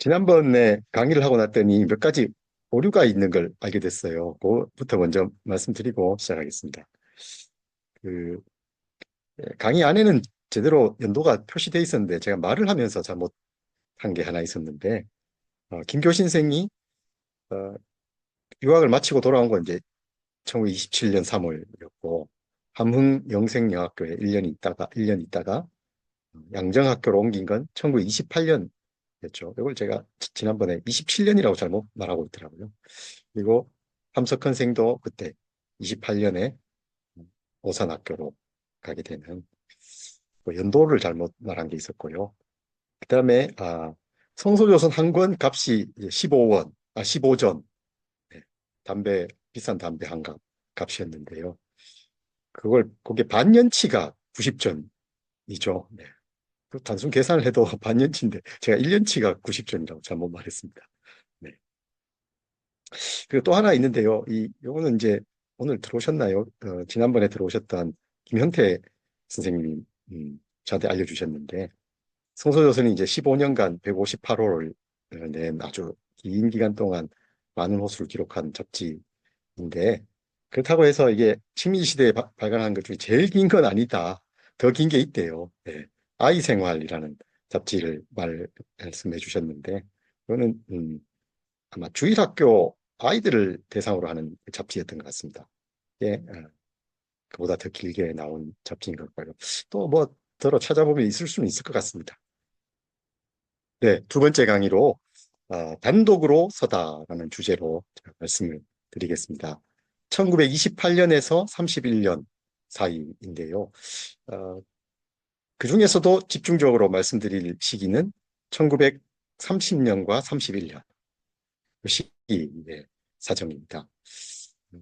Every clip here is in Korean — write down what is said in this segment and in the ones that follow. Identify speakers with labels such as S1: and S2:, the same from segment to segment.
S1: 지난번에 강의를 하고 났더니 몇 가지 오류가 있는 걸 알게 됐어요. 그거부터 먼저 말씀드리고 시작하겠습니다. 그 강의 안에는 제대로 연도가 표시되어 있었는데 제가 말을 하면서 잘못한 게 하나 있었는데 김교 신생이 어, 유학을 마치고 돌아온 건 이제 1927년 3월이었고 함흥 영생여학교에 1년 있다가 양정학교로 옮긴 건 1928년이었죠. 이걸 제가 지난번에 27년이라고 잘못 말하고 있더라고요. 그리고 함석헌 생도 그때 28년에 오산학교로 가게 되는 그 연도를 잘못 말한 게 있었고요. 그다음에 성소조선 한 권 값이 15원, 15전, 네, 비싼 담배 한 값이었는데요. 그게 반년치가 90전이죠. 네. 그 단순 계산을 해도 반년치인데 제가 1년치가 90전이라고 잘못 말했습니다. 네. 그리고 또 하나 있는데요. 요거는 이제 오늘 들어오셨나요? 지난번에 들어오셨던 김형태 선생님이 저한테 알려주셨는데 성서조선이 이제 15년간 158호를 낸 아주 긴 기간 동안 많은 호수를 기록한 잡지인데 그렇다고 해서 이게 식민지시대에 발간한 것 중에 제일 긴 건 아니다. 더 긴 게 있대요. 네. 아이생활이라는 잡지를 말씀해 주셨는데 그거는 아마 주일학교 아이들을 대상으로 하는 잡지였던 것 같습니다. 예, 그보다 더 길게 나온 잡지인 것 같고요. 또 뭐 더러 찾아보면 있을 수는 있을 것 같습니다. 네, 두 번째 강의로 단독으로 서다라는 주제로 제가 말씀을 드리겠습니다. 1928년에서 31년 사이인데요. 어, 그 중에서도 집중적으로 말씀드릴 시기는 1930년과 31년 그 시기의 사정입니다.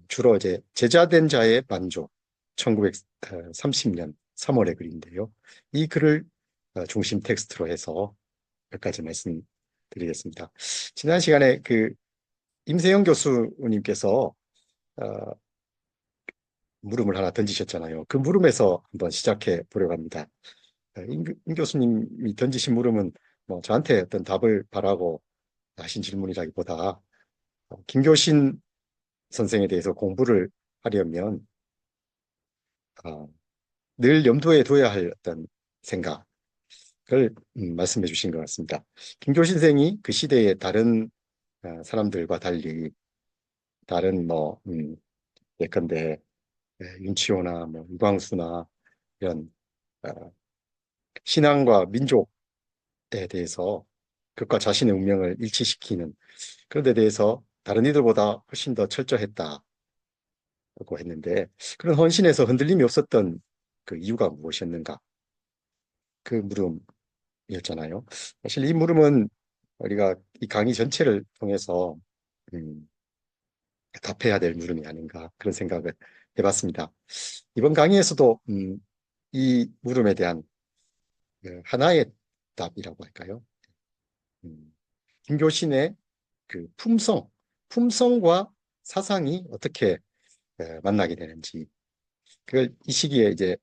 S1: 주로 이제 제자된 자의 만족 1930년 3월의 글인데요. 이 글을 중심 텍스트로 해서 몇 가지 말씀드리겠습니다. 지난 시간에 그 임세영 교수님께서 어, 물음을 하나 던지셨잖아요. 그 물음에서 한번 시작해 보려고 합니다. 임 교수님이 던지신 물음은 뭐 저한테 어떤 답을 바라고 하신 질문이라기보다 김교신 선생에 대해서 공부를 하려면 어, 늘 염두에 둬야 할 어떤 생각을 말씀해 주신 것 같습니다. 김교신 선생이 그 시대의 다른 사람들과 달리 다른 뭐 예컨대 윤치호나 뭐 유광수나 이런 어, 신앙과 민족에 대해서 그것과 자신의 운명을 일치시키는 그런 데 대해서 다른 이들보다 훨씬 더 철저했다고 했는데 그런 헌신에서 흔들림이 없었던 그 이유가 무엇이었는가? 그 물음이었잖아요. 사실 이 물음은 우리가 이 강의 전체를 통해서 음, 답해야 될 물음이 아닌가 그런 생각을 해봤습니다. 이번 강의에서도 이 물음에 대한 그 하나의 답이라고 할까요? 음, 김교신의 그 품성과 사상이 어떻게 만나게 되는지, 그걸 이 시기에 이제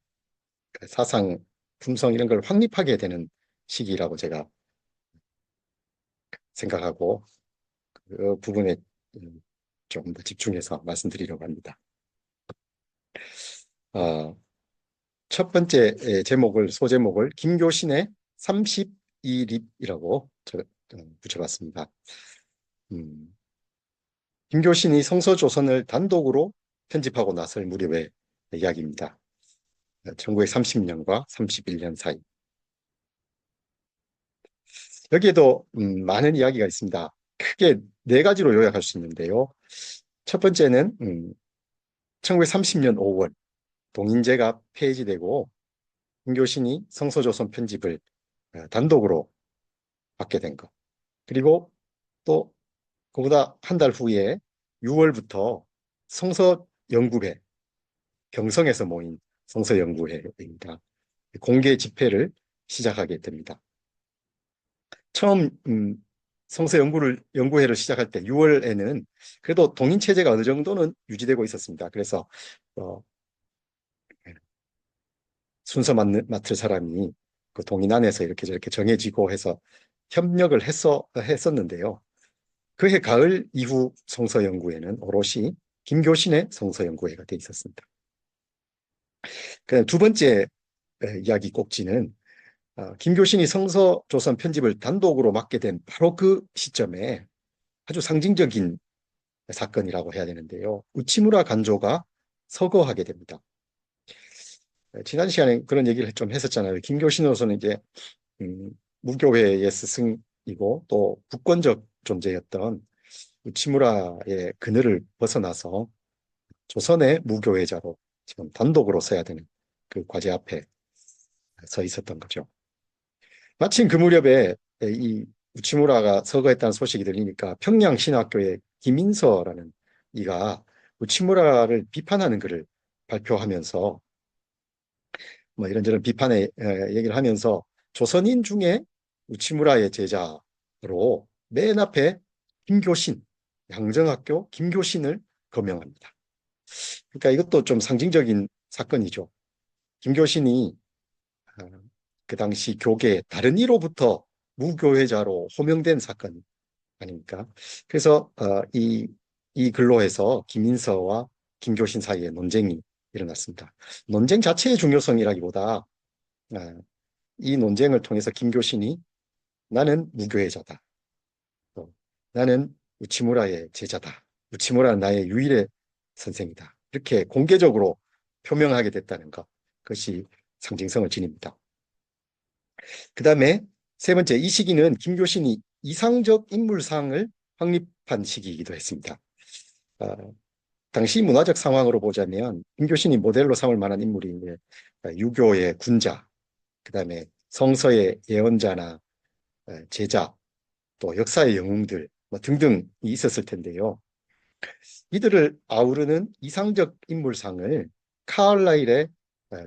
S1: 그 사상, 품성 이런 걸 확립하게 되는 시기라고 제가 생각하고 그 부분에 조금 더 집중해서 말씀드리려고 합니다. 어, 첫 번째 소제목을 김교신의 32립이라고 붙여봤습니다. 음, 김교신이 성서조선을 단독으로 편집하고 나설 무렵의 이야기입니다. 1930년과 31년 사이. 여기에도 많은 이야기가 있습니다. 크게 네 가지로 요약할 수 있는데요. 첫 번째는 1930년 5월 동인제가 폐지되고 김교신이 성서조선 편집을 단독으로 받게 된 것. 그리고 또 그보다 한 달 후에 6월부터 성서연구회, 경성에서 모인 성서연구회입니다. 공개 집회를 시작하게 됩니다. 처음 연구회를 시작할 때 6월에는 그래도 동인 체제가 어느 정도는 유지되고 있었습니다. 그래서 어, 순서 맡을 사람이 그 동인 안에서 이렇게 저렇게 정해지고 해서 협력을 했었는데요. 그해 가을 이후 성서연구회는 오롯이 김교신의 성서연구회가 돼 있었습니다. 두 번째 이야기 꼭지는 김교신이 성서조선 편집을 단독으로 맡게 된 바로 그 시점에 아주 상징적인 사건이라고 해야 되는데요. 우치무라 간조가 서거하게 됩니다. 지난 시간에 그런 얘기를 좀 했었잖아요. 김교신으로서는 이제 음, 무교회의 스승이고 또 국권적 존재였던 우치무라의 그늘을 벗어나서 조선의 무교회자로 지금 단독으로 서야 되는 그 과제 앞에 서 있었던 거죠. 마침 그 무렵에 이 우치무라가 서거했다는 소식이 들리니까 평양신학교의 김인서라는 이가 우치무라를 비판하는 글을 발표하면서 뭐 이런저런 비판의 얘기를 하면서 조선인 중에 우치무라의 제자로 맨 앞에 김교신, 양정학교 김교신을 거명합니다. 그러니까 이것도 좀 상징적인 사건이죠. 김교신이 어, 그 당시 교계 다른 이로부터 무교회자로 호명된 사건 아닙니까? 그래서 이 근로에서 김인서와 김교신 사이에 논쟁이 일어났습니다. 논쟁 자체의 중요성이라기보다 이 논쟁을 통해서 김교신이 나는 무교회자다. 또 나는 우치무라의 제자다. 우치무라는 나의 유일의 선생이다. 이렇게 공개적으로 표명하게 됐다는 것. 그것이 상징성을 지닙니다. 그 다음에 세 번째, 이 시기는 김교신이 이상적 인물상을 확립한 시기이기도 했습니다. 어, 당시 문화적 상황으로 보자면 김교신이 모델로 삼을 만한 인물이 이제 유교의 군자, 그 다음에 성서의 예언자나 제자, 또 역사의 영웅들 뭐 등등이 있었을 텐데요. 이들을 아우르는 이상적 인물상을 카얼라일의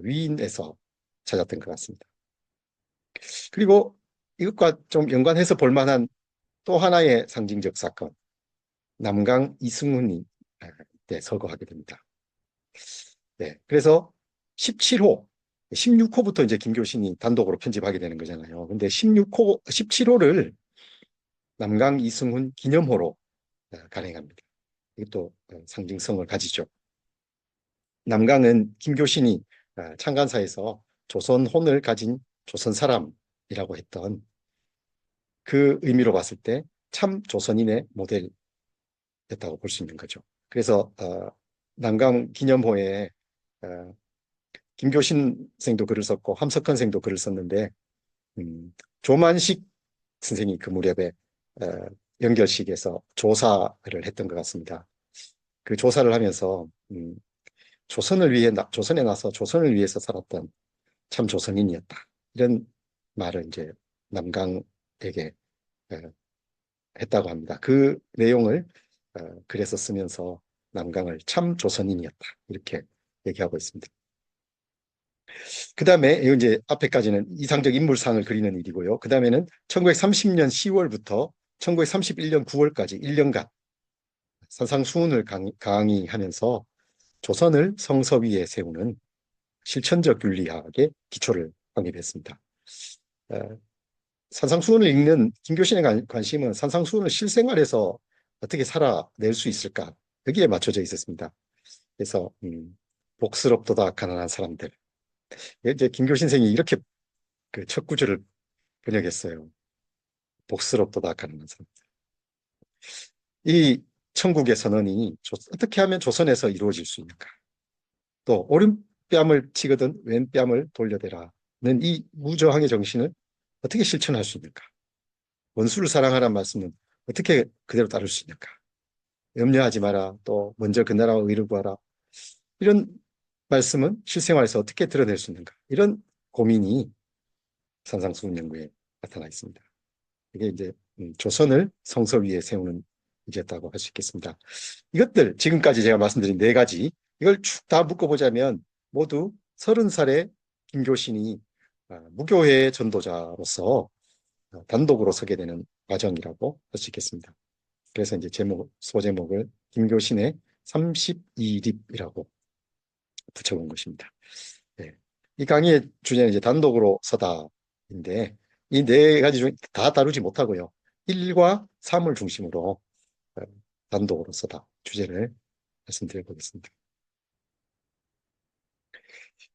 S1: 위인에서 찾았던 것 같습니다. 그리고 이것과 좀 연관해서 볼 만한 또 하나의 상징적 사건, 남강 이승훈이 때 서거하게 됩니다. 네, 그래서 17호, 16호부터 이제 김교신이 단독으로 편집하게 되는 거잖아요. 근데 16호, 17호를 남강 이승훈 기념호로 간행합니다. 이것도 상징성을 가지죠. 남강은 김교신이 창간사에서 조선혼을 가진 조선 사람이라고 했던 그 의미로 봤을 때 참 조선인의 모델이었다고 볼 수 있는 거죠. 그래서 남강 기념호에 어, 김교신 생도 글을 썼고 함석헌 생도 글을 썼는데 조만식 선생이 그 무렵에 어, 연결식에서 조사를 했던 것 같습니다. 그 조사를 하면서 조선에 나서 조선을 위해서 살았던 참 조선인이었다. 이런 말을 이제 남강에게 어, 했다고 합니다. 그 내용을 글에서 쓰면서 남강을 참 조선인이었다. 이렇게 얘기하고 있습니다. 그 다음에 이제 앞에까지는 이상적 인물상을 그리는 일이고요. 그 다음에는 1930년 10월부터 1931년 9월까지 1년간 산상수훈을 강의하면서 조선을 성서 위에 세우는 실천적 윤리학의 기초를 확립했습니다. 어, 산상수훈을 읽는 김교신의 관심은 산상수훈을 실생활에서 어떻게 살아낼 수 있을까 여기에 맞춰져 있었습니다. 그래서 복스럽도다 가난한 사람들. 이제 김교신 선생이 이렇게 그 첫 구절을 번역했어요. 복스럽도다 가난한 사람들. 이 천국의 선언이 어떻게 하면 조선에서 이루어질 수 있는가? 또 오른뺨을 치거든 왼뺨을 돌려대라는 이 무저항의 정신을 어떻게 실천할 수 있는가? 원수를 사랑하라는 말씀은 어떻게 그대로 따를 수 있는가? 염려하지 마라. 또 먼저 그 나라와 의를 구하라. 이런 말씀은 실생활에서 어떻게 드러낼 수 있는가? 이런 고민이 산상수훈 연구에 나타나 있습니다. 이게 이제 조선을 성서 위에 세우는 문제였다고 할 수 있겠습니다. 이것들 지금까지 제가 말씀드린 네 가지 이걸 쭉 다 묶어보자면 모두 30살의 김교신이 무교회의 전도자로서 단독으로 서게 되는 과정이라고 할 수 있겠습니다. 그래서 이제 소제목을 김교신의 32립이라고 붙여본 것입니다. 네. 이 강의의 주제는 이제 단독으로 서다인데 이 네 가지 중 다 다루지 못하고요. 1과 3을 중심으로 어, 단독으로 써다 주제를 말씀드려 보겠습니다.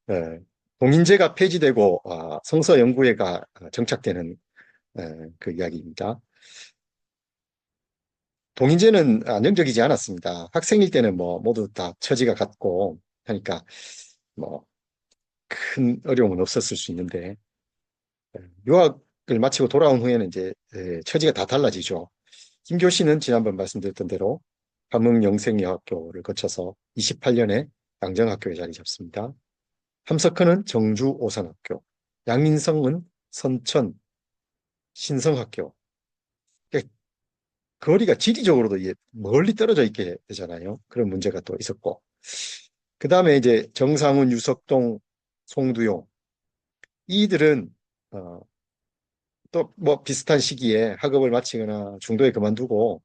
S1: 어, 동인제가 폐지되고 성서 연구회가 정착되는 그 이야기입니다. 동인제는 안정적이지 않았습니다. 학생일 때는 뭐 모두 다 처지가 같고 하니까 뭐 큰 어려움은 없었을 수 있는데 유학을 마치고 돌아온 후에는 이제 처지가 다 달라지죠. 김교 씨는 지난번 말씀드렸던 대로 함흥영생여학교를 거쳐서 28년에 양정학교에 자리 잡습니다. 함석헌은 정주 오산학교, 양인성은 선천 신성학교. 그러니까 거리가 지리적으로도 이게 멀리 떨어져 있게 되잖아요. 그런 문제가 또 있었고. 그 다음에 이제 정상훈, 유석동, 송두용 이들은 어, 또 뭐 비슷한 시기에 학업을 마치거나 중도에 그만두고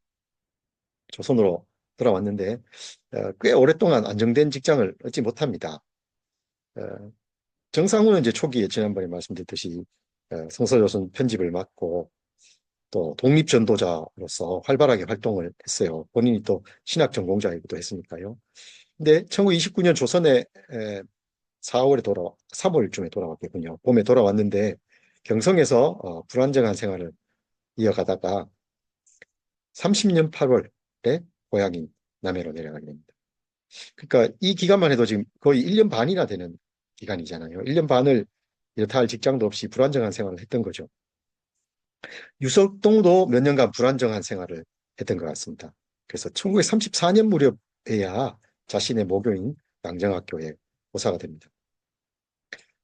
S1: 조선으로 돌아왔는데 꽤 오랫동안 안정된 직장을 얻지 못합니다. 어, 정상훈은 이제 초기에 지난번에 말씀드렸듯이 성서조선 편집을 맡고 또 독립전도자로서 활발하게 활동을 했어요. 본인이 또 신학 전공자이기도 했으니까요. 근데 1929년 조선에 4월에 3월쯤에 돌아왔겠군요. 봄에 돌아왔는데 경성에서 불안정한 생활을 이어가다가 30년 8월에 고향인 남해로 내려가게 됩니다. 그러니까 이 기간만 해도 지금 거의 1년 반이나 되는 기간이잖아요. 1년 반을 여타 할 직장도 없이 불안정한 생활을 했던 거죠. 유석동도 몇 년간 불안정한 생활을 했던 것 같습니다. 그래서 1934년 무렵에야 자신의 모교인 양정학교에 보사가 됩니다.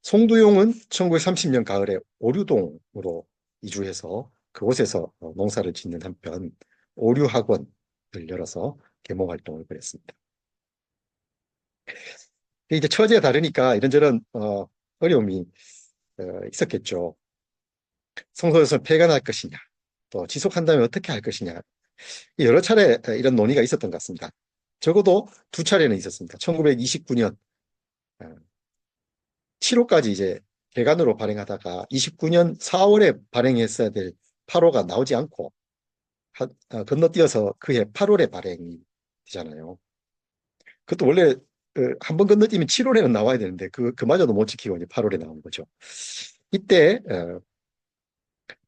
S1: 송두용은 1930년 가을에 오류동으로 이주해서 그곳에서 농사를 짓는 한편 오류학원을 열어서 계몽 활동을 벌였습니다. 이제 처지가 다르니까 이런저런 어려움이 있었겠죠. 성소에서 폐가 날 것이냐, 또 지속한다면 어떻게 할 것이냐, 여러 차례 이런 논의가 있었던 것 같습니다. 적어도 두 차례는 있었습니다. 1929년 7호까지 이제 개간으로 발행하다가 29년 4월에 발행했어야 될 8호가 나오지 않고 건너뛰어서 그해 8월에 발행이 되잖아요. 그것도 원래 한 번 건너뛰면 7월에는 나와야 되는데 그마저도 못 지키고 이제 8월에 나온 거죠. 이때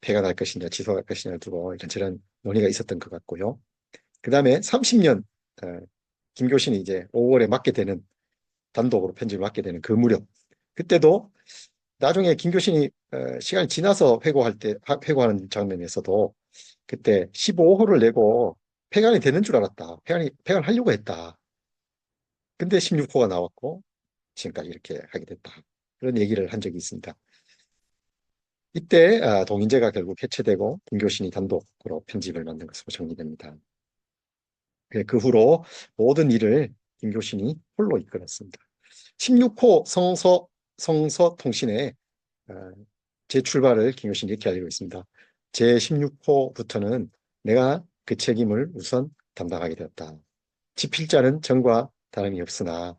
S1: 폐가 날 것이냐 지속할 것이냐 두고 이런저런 논의가 있었던 것 같고요. 그 다음에 30년 김교신이 이제 5월에 맡게 되는 단독으로 편집을 맡게 되는 그 무렵 그때도 나중에 김교신이 시간이 지나서 회고하는 장면에서도 그때 15호를 내고 폐간이 되는 줄 알았다. 폐간하려고 했다. 근데 16호가 나왔고 지금까지 이렇게 하게 됐다. 그런 얘기를 한 적이 있습니다. 이때 동인제가 결국 해체되고 김교신이 단독으로 편집을 만든 것으로 정리됩니다. 그 후로 모든 일을 김교신이 홀로 이끌었습니다. 16호 성서통신에 재출발을 김교신이 이렇게 알리고 있습니다. 제16호부터는 내가 그 책임을 우선 담당하게 되었다. 집필자는 전과 다름이 없으나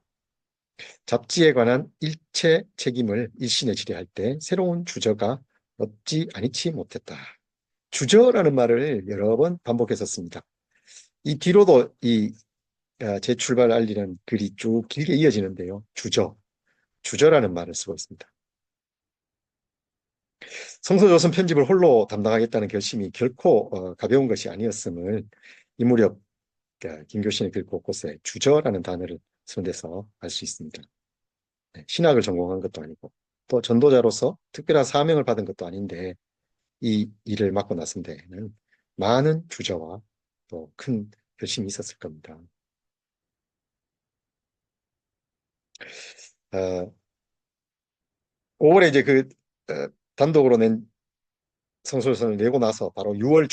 S1: 잡지에 관한 일체 책임을 일신에 지휘할 때 새로운 주저가 없지 아니치 못했다. 주저라는 말을 여러 번 반복했었습니다. 이 뒤로도 이 재출발 알리는 글이 쭉 길게 이어지는데요. 주저라는 말을 쓰고 있습니다. 성서조선 편집을 홀로 담당하겠다는 결심이 결코 가벼운 것이 아니었음을 이 무렵 김교신의 글 곳곳에 주저라는 단어를 쓴 데서 알 수 있습니다. 네, 신학을 전공한 것도 아니고 또 전도자로서 특별한 사명을 받은 것도 아닌데 이 일을 맡고 나선 데에는 많은 주저와 또 큰 결심이 있었을 겁니다. 5월에 이제 단독으로 낸 성서조선을 내고 나서 바로 6월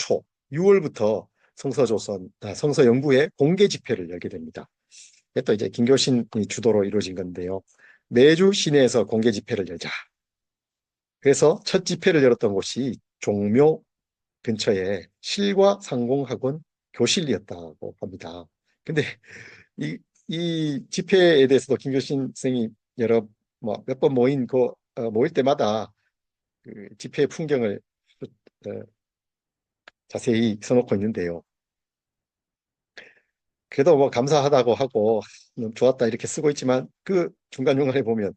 S1: 6월부터 성서연구회 공개 집회를 열게 됩니다. 또 이제 김교신이 주도로 이루어진 건데요. 매주 시내에서 공개 집회를 열자. 그래서 첫 집회를 열었던 곳이 종묘 근처에 실과상공학원 교실이었다고 합니다. 근데 이, 이 집회에 대해서도 김교신 선생이 여러 몇 번 모일 때마다 그 집회의 풍경을 자세히 써놓고 있는데요. 그래도 뭐 감사하다고 하고 너무 좋았다 이렇게 쓰고 있지만 그 중간중간에 보면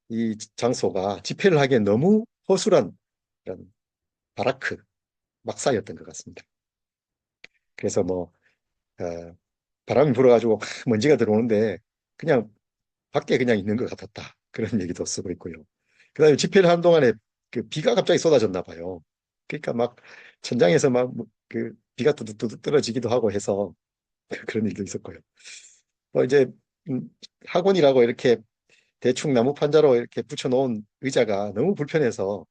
S1: 이 장소가 집회를 하기엔 너무 허술한 이런 바라크 막사였던 것 같습니다. 그래서 뭐 바람이 불어가지고 먼지가 들어오는데 그냥 밖에 그냥 있는 것 같았다. 그런 얘기도 쓰고 있고요. 그다음에 집회를 하는 동안에 그 비가 갑자기 쏟아졌나 봐요. 그러니까 막 천장에서 막 그 비가 뚜둑뚜둑 떨어지기도 하고 해서 그런 일도 있었고요. 뭐 이제 음, 학원이라고 이렇게 대충 나무 판자로 이렇게 붙여놓은 의자가 너무 불편해서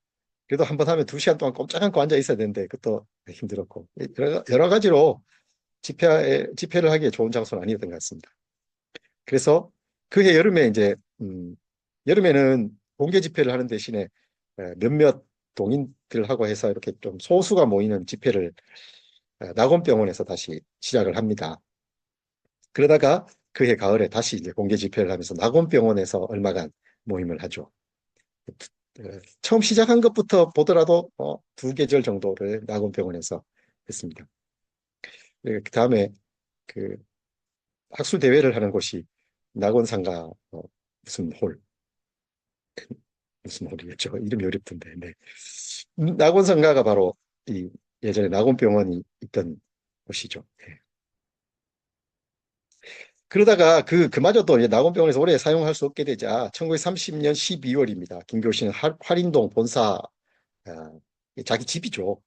S1: 그래도 한 번 하면 2시간 동안 꼼짝 않고 앉아 있어야 되는데 그것도 힘들었고 여러 가지로 집회를 하기에 좋은 장소는 아니었던 것 같습니다. 그래서 그해 여름에 이제 여름에는 공개 집회를 하는 대신에 몇몇 동인들하고 해서 이렇게 좀 소수가 모이는 집회를 낙원병원에서 다시 시작을 합니다. 그러다가 그해 가을에 다시 이제 공개 집회를 하면서 낙원병원에서 얼마간 모임을 하죠. 처음 시작한 것부터 보더라도 2계절 정도를 낙원병원에서 했습니다. 그 다음에 그 학술 대회를 하는 곳이 낙원상가 무슨 홀 무슨 홀이었죠? 이름이 어렵던데. 네. 낙원상가가 바로 이 예전에 낙원병원이 있던 곳이죠. 네. 그러다가 그마저도 이제 낙원병원에서 오래 사용할 수 없게 되자 1930년 12월입니다. 김교신은 활인동 본사 자기 집이죠.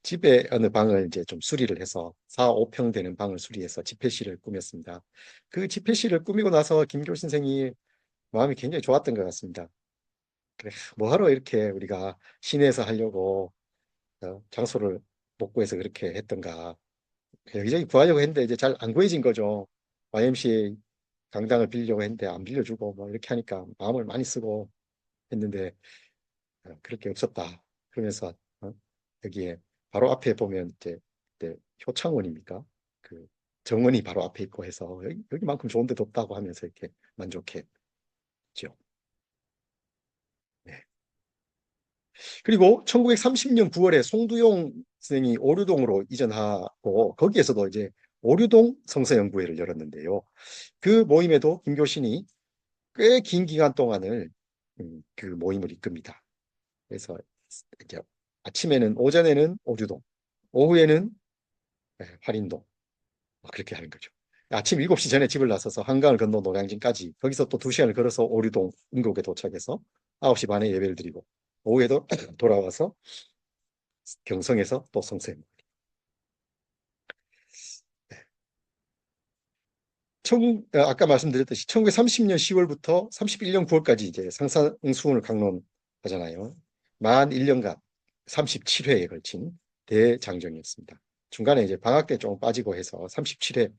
S1: 집에 어느 방을 이제 좀 수리를 해서 4, 5평 되는 방을 수리해서 집회실을 꾸몄습니다. 그 집회실을 꾸미고 나서 김교 선생이 마음이 굉장히 좋았던 것 같습니다. 그래, 뭐하러 이렇게 우리가 시내에서 하려고 장소를 못 구해서 그렇게 했던가. 여기저기 구하려고 했는데 이제 잘 안 구해진 거죠. YMCA 강당을 빌려고 했는데 안 빌려주고 뭐 이렇게 하니까 마음을 많이 쓰고 했는데 그럴 게 없었다. 그러면서 여기에 바로 앞에 보면 이제 그때 효창원입니까? 그 정원이 바로 앞에 있고 해서 여기만큼 좋은 데도 없다고 하면서 이렇게 만족했죠. 네. 그리고 1930년 9월에 송두용 선생이 오류동으로 이전하고 거기에서도 이제 오류동 성서연구회를 열었는데요. 그 모임에도 김교신이 꽤 긴 기간 동안을 그 모임을 이끕니다. 그래서 이제 오전에는 오류동, 오후에는 활인동 그렇게 하는 거죠. 아침 7시 전에 집을 나서서 한강을 건너 노량진까지 거기서 또 2시간을 걸어서 오류동 은곡에 도착해서 9시 반에 예배를 드리고 오후에도 돌아와서 경성에서 또 성수에 아까 말씀드렸듯이 1930년 10월부터 31년 9월까지 이제 상상수훈을 강론하잖아요. 만 1년간 37회에 걸친 대장정이었습니다. 중간에 이제 방학 때 조금 빠지고 해서 37회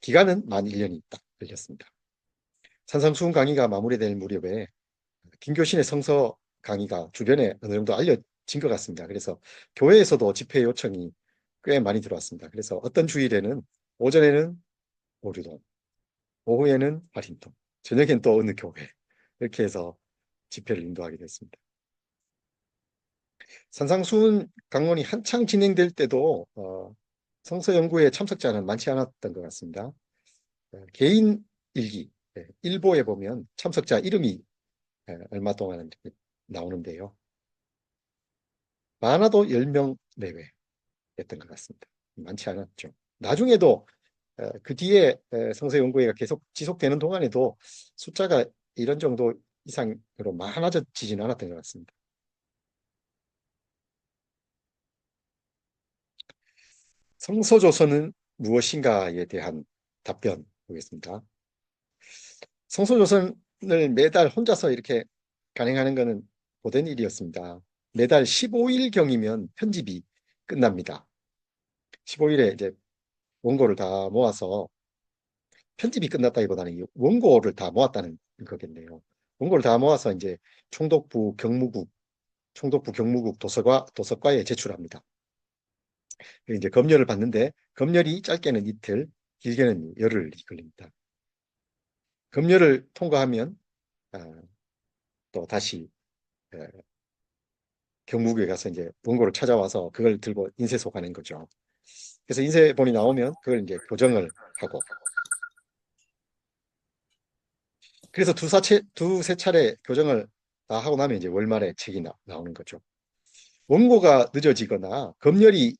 S1: 기간은 만 1년이 딱 걸렸습니다. 산상수훈 강의가 마무리될 무렵에 김교신의 성서 강의가 주변에 어느 정도 알려진 것 같습니다. 그래서 교회에서도 집회 요청이 꽤 많이 들어왔습니다. 그래서 어떤 주일에는 오전에는 오류동, 오후에는 활인동, 저녁엔 또 어느 교회 이렇게 해서 집회를 인도하게 됐습니다. 산상수훈 강론이 한창 진행될 때도 성서 연구에 참석자는 많지 않았던 것 같습니다. 개인 일기, 일보에 보면 참석자 이름이 얼마 동안 나오는데요. 많아도 10명 내외였던 것 같습니다. 많지 않았죠. 나중에도 그 뒤에 성서 연구회가 계속 지속되는 동안에도 숫자가 이런 정도 이상으로 많아지지는 않았던 것 같습니다. 성서조서는 무엇인가에 대한 답변 보겠습니다. 성서조선을 매달 혼자서 이렇게 간행하는 것은 고된 일이었습니다. 매달 15일경이면 편집이 끝납니다. 15일에 이제 원고를 다 모아서 편집이 끝났다기보다는 이 원고를 다 모았다는 거겠네요. 원고를 다 모아서 이제 총독부 경무국 도서과에 제출합니다. 이제 검열을 받는데 검열이 짧게는 이틀, 길게는 열흘이 걸립니다. 검열을 통과하면 또 다시 경무국에 가서 이제 원고를 찾아와서 그걸 들고 인쇄소 가는 거죠. 그래서 인쇄본이 나오면 그걸 이제 교정을 하고, 그래서 두세 차례 교정을 다 하고 나면 이제 월말에 책이 나오는 거죠. 원고가 늦어지거나 검열이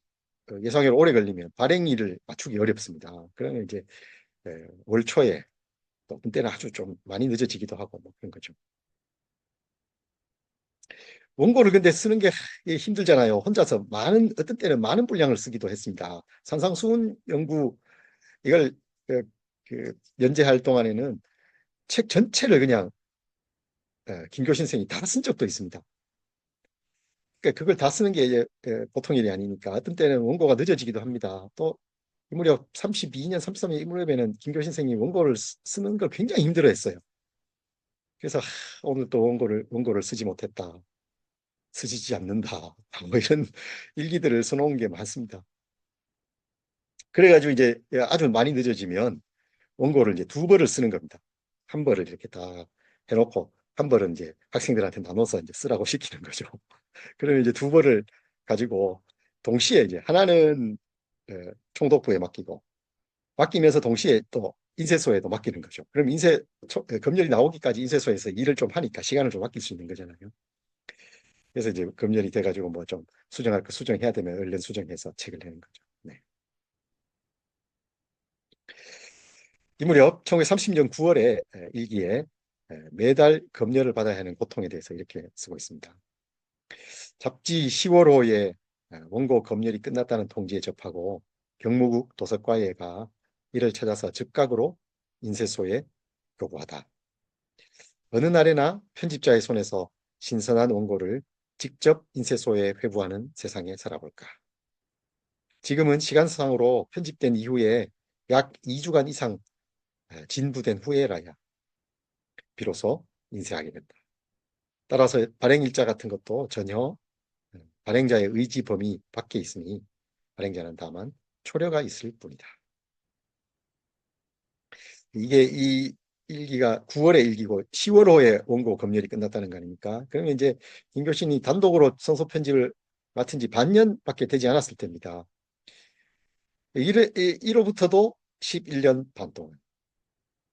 S1: 예상외로 오래 걸리면 발행일을 맞추기 어렵습니다. 그러면 이제 월 초에, 또 어떤 때는 아주 좀 많이 늦어지기도 하고 뭐 그런 거죠. 원고를 근데 쓰는 게 힘들잖아요. 혼자서 어떤 때는 많은 분량을 쓰기도 했습니다. 산상수훈 연구, 이걸 그, 연재할 동안에는 책 전체를 그냥 김교 신생이 다 쓴 적도 있습니다. 그러니까 그걸 다 쓰는 게 이제 보통 일이 아니니까 어떤 때는 원고가 늦어지기도 합니다. 또 이 무렵 32년, 33년 이 무렵에는 김교 신생이 원고를 쓰는 걸 굉장히 힘들어했어요. 그래서 오늘 또 원고를 쓰지 못했다. 쓰지 않는다. 뭐 이런 일기들을 써놓은 게 많습니다. 그래가지고 이제 아주 많이 늦어지면 원고를 이제 두 벌을 쓰는 겁니다. 한 벌을 이렇게 다 해놓고 한 벌은 이제 학생들한테 나눠서 이제 쓰라고 시키는 거죠. 그러면 이제 두 벌을 가지고 동시에 이제 하나는 총독부에 맡기면서 동시에 또 인쇄소에도 맡기는 거죠. 그럼 검열이 나오기까지 인쇄소에서 일을 좀 하니까 시간을 좀 아낄 수 있는 거잖아요. 그래서 이제 검열이 돼가지고 뭐 좀 수정할 거 수정해야 되면 얼른 수정해서 책을 내는 거죠. 네. 이 무렵 1930년 9월에 일기에 매달 검열을 받아야 하는 고통에 대해서 이렇게 쓰고 있습니다. 잡지 10월호에 원고 검열이 끝났다는 통지에 접하고 경무국 도서과에 가 이를 찾아서 즉각으로 인쇄소에 요구하다. 어느 날에나 편집자의 손에서 신선한 원고를 직접 인쇄소에 회부하는 세상에 살아볼까. 지금은 시간상으로 편집된 이후에 약 2주간 이상 진부된 후에라야 비로소 인쇄하게 된다. 따라서 발행 일자 같은 것도 전혀 발행자의 의지 범위 밖에 있으니 발행자는 다만 초려가 있을 뿐이다. 이게 이 일기가 9월에 일기고 10월호에 원고 검열이 끝났다는 거 아닙니까? 그러면 이제 김교신이 단독으로 성서 편집을 맡은 지 반년밖에 되지 않았을 때입니다. 1호부터도 11년 반 동안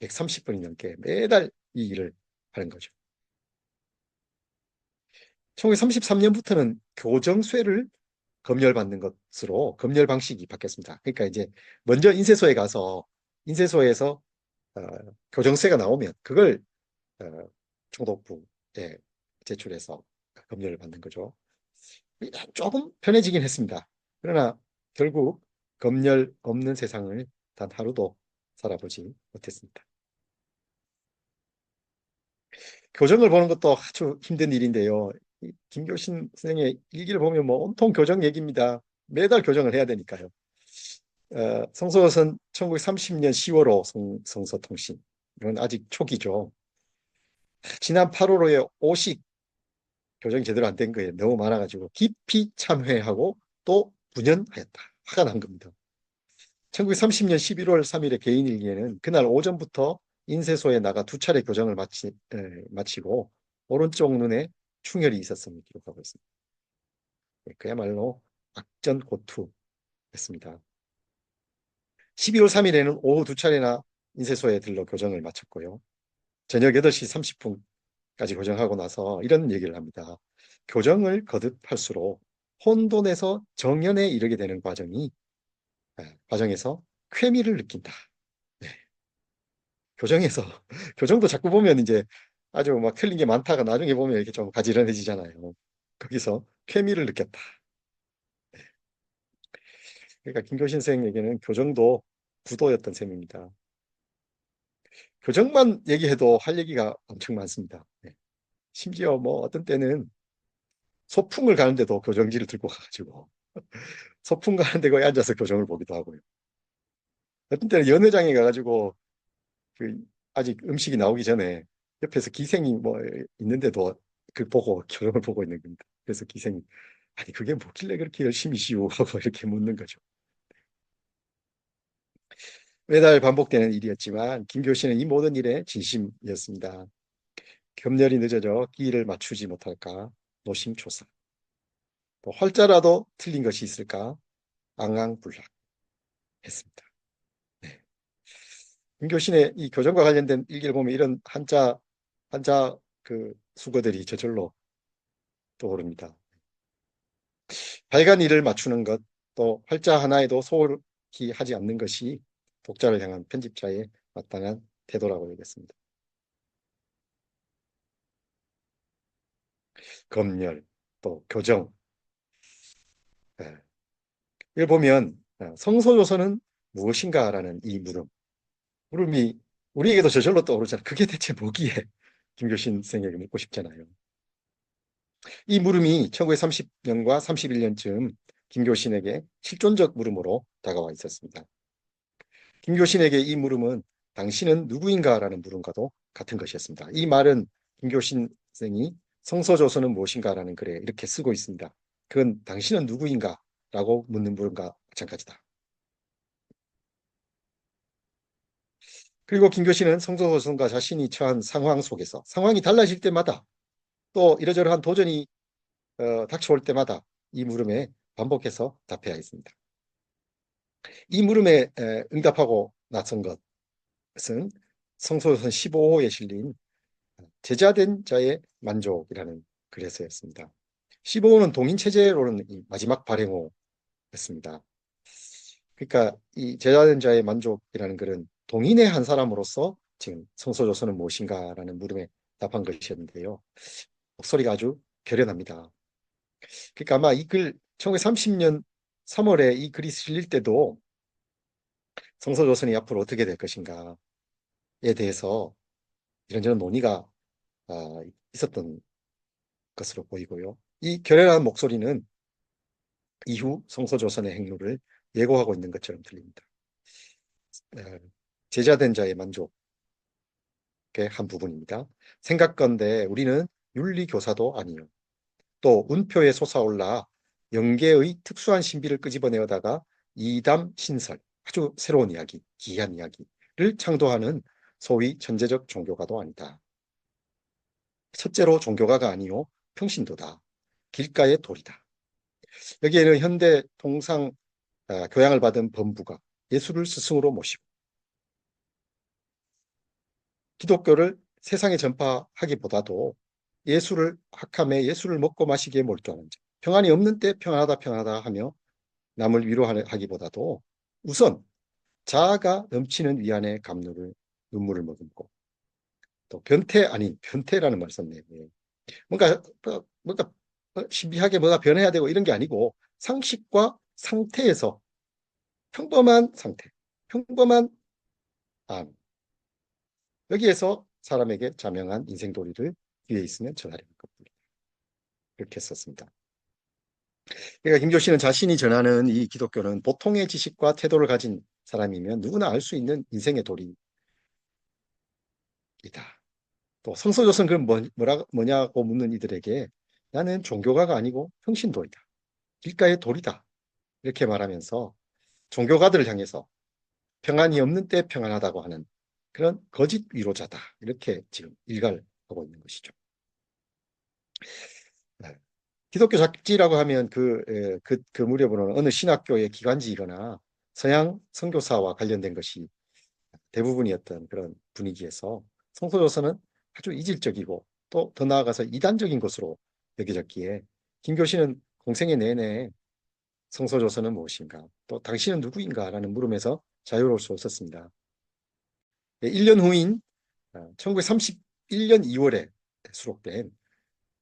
S1: 130번이 넘게 매달 이 일을 하는 거죠. 1933년부터는 교정쇠를 검열받는 것으로 검열 방식이 바뀌었습니다. 그러니까 이제 먼저 인쇄소에서 어, 교정세가 나오면 그걸 어, 총독부에 제출해서 검열을 받는 거죠. 조금 편해지긴 했습니다. 그러나 결국 검열 없는 세상을 단 하루도 살아보지 못했습니다. 교정을 보는 것도 아주 힘든 일인데요. 김교신 선생의 일기를 보면 뭐 온통 교정 얘기입니다. 매달 교정을 해야 되니까요. 성서것은 1930년 10월호 성서통신. 이건 아직 초기죠. 지난 8월호에 오식 교정이 제대로 안 된 거에 너무 많아가지고 깊이 참회하고 또 분연하였다. 화가 난 겁니다. 1930년 11월 3일의 개인일기에는 그날 오전부터 인쇄소에 나가 두 차례 교정을 마치고 오른쪽 눈에 충혈이 있었음을 기록하고 있습니다. 그야말로 악전고투했습니다. 12월 3일에는 오후 두 차례나 인쇄소에 들러 교정을 마쳤고요. 저녁 8시 30분까지 교정하고 나서 이런 얘기를 합니다. 교정을 거듭할수록 혼돈에서 정연에 이르게 되는 과정에서 쾌미를 느낀다. 네. 교정에서 교정도 자꾸 보면 이제 아주 막 틀린 게 많다가 나중에 보면 이렇게 좀 가지런해지잖아요. 거기서 쾌미를 느꼈다. 그러니까 김교신 선생에게는 교정도 구도였던 셈입니다. 교정만 얘기해도 할 얘기가 엄청 많습니다. 네. 심지어 뭐 어떤 때는 소풍을 가는데도 교정지를 들고 가가지고 소풍 가는데 거기 앉아서 교정을 보기도 하고요. 어떤 때는 연회장에 가가지고 그 아직 음식이 나오기 전에 옆에서 기생이 뭐 있는데도 그 보고 교정을 보고 있는 겁니다. 그래서 기생이 아니 그게 뭐길래 그렇게 열심히 씌우고 이렇게 묻는 거죠. 매달 반복되는 일이었지만 김교신은 이 모든 일에 진심이었습니다. 검열이 늦어져 기일을 맞추지 못할까 노심초사. 또 활자라도 틀린 것이 있을까 앙앙불락했습니다. 네. 김교신의 이 교정과 관련된 일기를 보면 이런 한자 그 수거들이 저절로 떠오릅니다. 발간 일을 맞추는 것, 또 활자 하나에도 소홀히 하지 않는 것이 독자를 향한 편집자의 마땅한 태도라고 여겼습니다. 검열, 또 교정. 예. 이걸 보면 성소조선은 무엇인가라는 이 물음이 우리에게도 저절로 떠오르잖아요. 그게 대체 뭐기에 김교신 선생에게 묻고 싶잖아요. 이 물음이 1930년과 31년쯤 김교신에게 실존적 물음으로 다가와 있었습니다. 김교신에게 이 물음은 당신은 누구인가라는 물음과도 같은 것이었습니다. 이 말은 김교신 선생이 성서조선은 무엇인가라는 글에 이렇게 쓰고 있습니다. 그건 당신은 누구인가라고 묻는 물음과 마찬가지다. 그리고 김교신은 성서조선과 자신이 처한 상황 속에서 상황이 달라질 때마다 또 이러저러한 도전이 닥쳐올 때마다 이 물음에 반복해서 답해야 했습니다. 이 물음에 응답하고 나선 것은 성서조선 15호에 실린 제자된 자의 만족이라는 글에서였습니다. 15호는 동인체제로는 이 마지막 발행호였습니다. 그러니까 이 제자된 자의 만족이라는 글은 동인의 한 사람으로서 지금 성서조선은 무엇인가라는 물음에 답한 것이었는데요. 목소리가 아주 결연합니다. 그러니까 아마 이 글 1930년 3월에 이 글이 실릴 때도 성서조선이 앞으로 어떻게 될 것인가에 대해서 이런저런 논의가 있었던 것으로 보이고요. 이 결연한 목소리는 이후 성서조선의 행로를 예고하고 있는 것처럼 들립니다. 제자된 자의 만족의 한 부분입니다. 생각건대 우리는 윤리교사도 아니요. 또 운표에 솟아올라 영계의 특수한 신비를 끄집어내어다가 이담 신설, 아주 새로운 이야기, 기이한 이야기를 창조하는 소위 천재적 종교가도 아니다. 첫째로 종교가가 아니요 평신도다. 길가의 돌이다. 여기에는 현대 통상 교양을 받은 범부가 예수를 스승으로 모시고 기독교를 세상에 전파하기보다도 예수를 학함에 예수를 먹고 마시기에 몰두하는 자. 평안이 없는 때 평안하다 평안하다 하며 남을 위로하기보다도 우선 자아가 넘치는 위안의 감로를 눈물을 머금고 또 변태 아닌 변태라는 말 썼네요. 뭔가 신비하게 뭐가 변해야 되고 이런 게 아니고 상식과 상태에서 평범한 상태, 평범한 안 여기에서 사람에게 자명한 인생 도리를 기회 있으면 전하려는 것입니다. 그렇게 썼습니다. 그러니까 김조씨는 자신이 전하는 이 기독교는 보통의 지식과 태도를 가진 사람이면 누구나 알 수 있는 인생의 도리이다. 또 성서조선 그럼 뭐냐고 묻는 이들에게 나는 종교가가 아니고 평신도이다. 길가의 돌이다. 이렇게 말하면서 종교가들을 향해서 평안이 없는 때 평안하다고 하는 그런 거짓 위로자다. 이렇게 지금 일갈하고 있는 것이죠. 네. 기독교 잡지라고 하면 그 무렵으로는 어느 신학교의 기관지이거나 서양 선교사와 관련된 것이 대부분이었던 그런 분위기에서 성서조선은 아주 이질적이고 또 더 나아가서 이단적인 것으로 여겨졌기에 김교신은 공생애 내내 성서조선은 무엇인가 또 당신은 누구인가라는 물음에서 자유로울 수 없었습니다. 1년 후인 1931년 2월에 수록된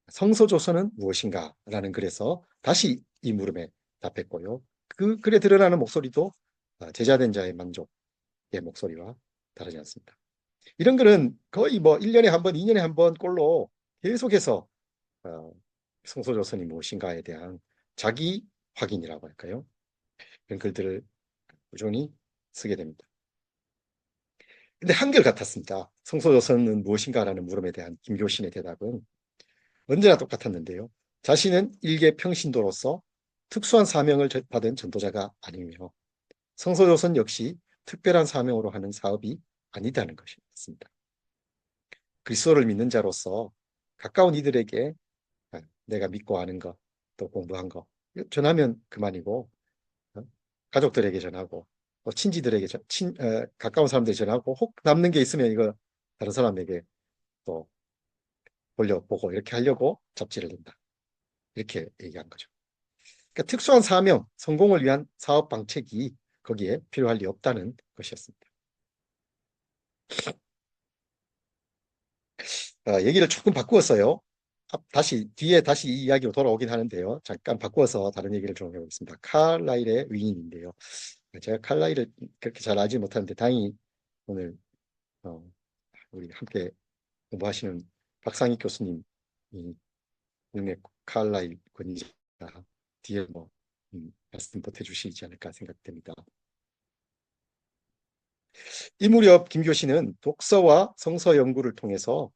S1: 성서조선은 무엇인가라는 글에서 다시 이 물음에 답했고요. 그 글에 드러나는 목소리도 제자된 자의 만족의 목소리와 다르지 않습니다. 이런 글은 거의 뭐 1년에 한 번, 2년에 한 번 꼴로 계속해서 성서조선이 무엇인가에 대한 자기 확인이라고 할까요? 그런 글들을 꾸준히 쓰게 됩니다. 근데 한결같았습니다. 성서조선은 무엇인가라는 물음에 대한 김교신의 대답은 언제나 똑같았는데요. 자신은 일개 평신도로서 특수한 사명을 받은 전도자가 아니며 성서조선 역시 특별한 사명으로 하는 사업이 아니다는 것이었습니다. 그리스도를 믿는 자로서 가까운 이들에게 내가 믿고 아는 것, 또 공부한 거 전하면 그만이고 어? 가족들에게 전하고 또 친지들에게 가까운 사람들에게 전하고 혹 남는 게 있으면 이거 다른 사람에게 또 돌려보고 이렇게 하려고 잡지를 낸다. 이렇게 얘기한 거죠. 그러니까 특수한 사명, 성공을 위한 사업 방책이 거기에 필요할 리 없다는 것이었습니다. 얘기를 조금 바꾸었어요. 뒤에 다시 이 이야기로 돌아오긴 하는데요. 잠깐 바꾸어서 다른 얘기를 좀 해보겠습니다. 칼라일의 위인인데요. 제가 칼라일을 그렇게 잘 알지 못하는데 다행히 오늘 어, 우리 함께 공부하시는 박상익 교수님이 국내 칼라일 권위자 뒤에 뭐 말씀 보태주시지 않을까 생각됩니다. 이 무렵 김교신은 독서와 성서 연구를 통해서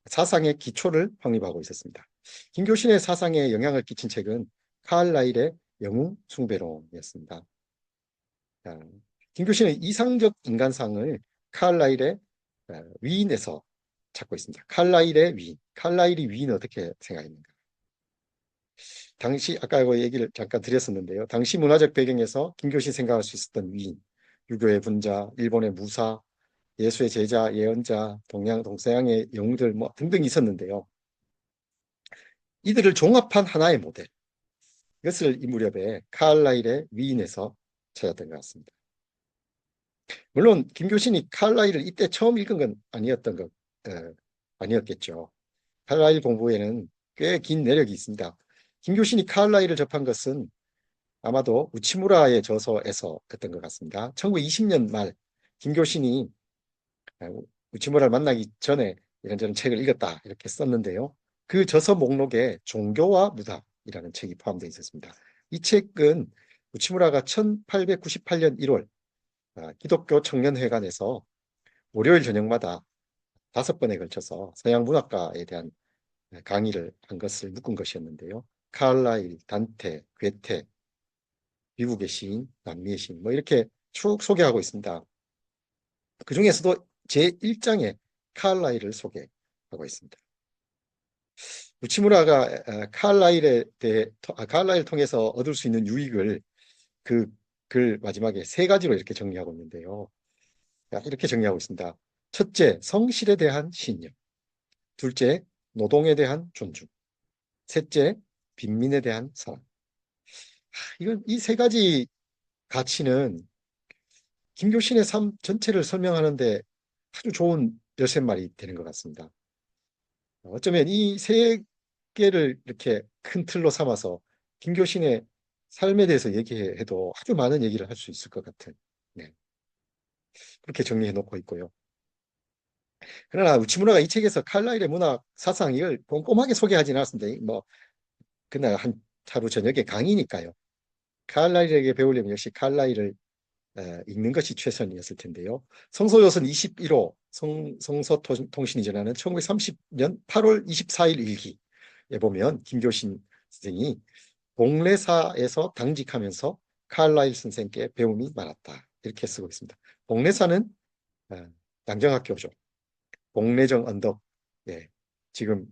S1: 사상의 기초를 확립하고 있었습니다. 김교신의 사상에 영향을 끼친 책은 칼라일의 영웅 숭배론이었습니다. 김교신은 이상적 인간상을 칼라일의 위인에서 찾고 있습니다. 칼라일의 위인. 칼라일이 위인은 어떻게 생각했는가? 당시 아까 그 얘기를 잠깐 드렸었는데요. 당시 문화적 배경에서 김교신 생각할 수 있었던 위인, 유교의 분자, 일본의 무사, 예수의 제자, 예언자, 동서양의 영웅들 뭐 등등 있었는데요. 이들을 종합한 하나의 모델. 이것을 이 무렵에 칼라일의 위인에서 찾았던 것 같습니다. 물론 김교신이 칼라일을 이때 처음 읽은 건 아니었겠죠. 칼라일 공부에는 꽤 긴 내력이 있습니다. 김교신이 칼라일을 접한 것은 아마도 우치무라의 저서에서였던 것 같습니다. 1920년 말 김교신이 우치무라를 만나기 전에 이런저런 책을 읽었다 이렇게 썼는데요. 그 저서 목록에 종교와 무당이라는 책이 포함되어 있었습니다. 이 책은 우치무라가 1898년 1월 기독교 청년회관에서 월요일 저녁마다 5번에 걸쳐서 서양 문학가에 대한 강의를 한 것을 묶은 것이었는데요. 칼라일, 단테, 괴테, 미국의 시인, 남미의 시인 뭐 이렇게 쭉 소개하고 있습니다. 그 중에서도 제1장에 칼라일을 소개하고 있습니다. 우치무라가 칼라일을 통해서 얻을 수 있는 유익을 그 글 마지막에 3가지로 이렇게 정리하고 있는데요. 이렇게 정리하고 있습니다. 첫째, 성실에 대한 신념. 둘째, 노동에 대한 존중. 셋째, 빈민에 대한 사랑. 이건 이 3가지 가치는 김교신의 삶 전체를 설명하는데 아주 좋은 열쇠말이 되는 것 같습니다. 어쩌면 이 3개를 이렇게 큰 틀로 삼아서 김교신의 삶에 대해서 얘기해도 아주 많은 얘기를 할 수 있을 것 같은 네. 그렇게 정리해 놓고 있고요. 그러나 우치무라가 이 책에서 칼라일의 문학 사상 이걸 꼼꼼하게 소개하지는 않았습니다. 뭐 그날 한 하루 저녁에 강의니까요. 칼라일에게 배우려면 역시 칼라일을 읽는 것이 최선이었을 텐데요. 성서요선 21호 성서통신이 전하는 1930년 8월 24일 일기에 보면 김교신 선생이 봉래사에서 당직하면서 칼라일 선생께 배움이 많았다. 이렇게 쓰고 있습니다. 봉래사는 양정학교죠. 봉래정 언덕, 예, 지금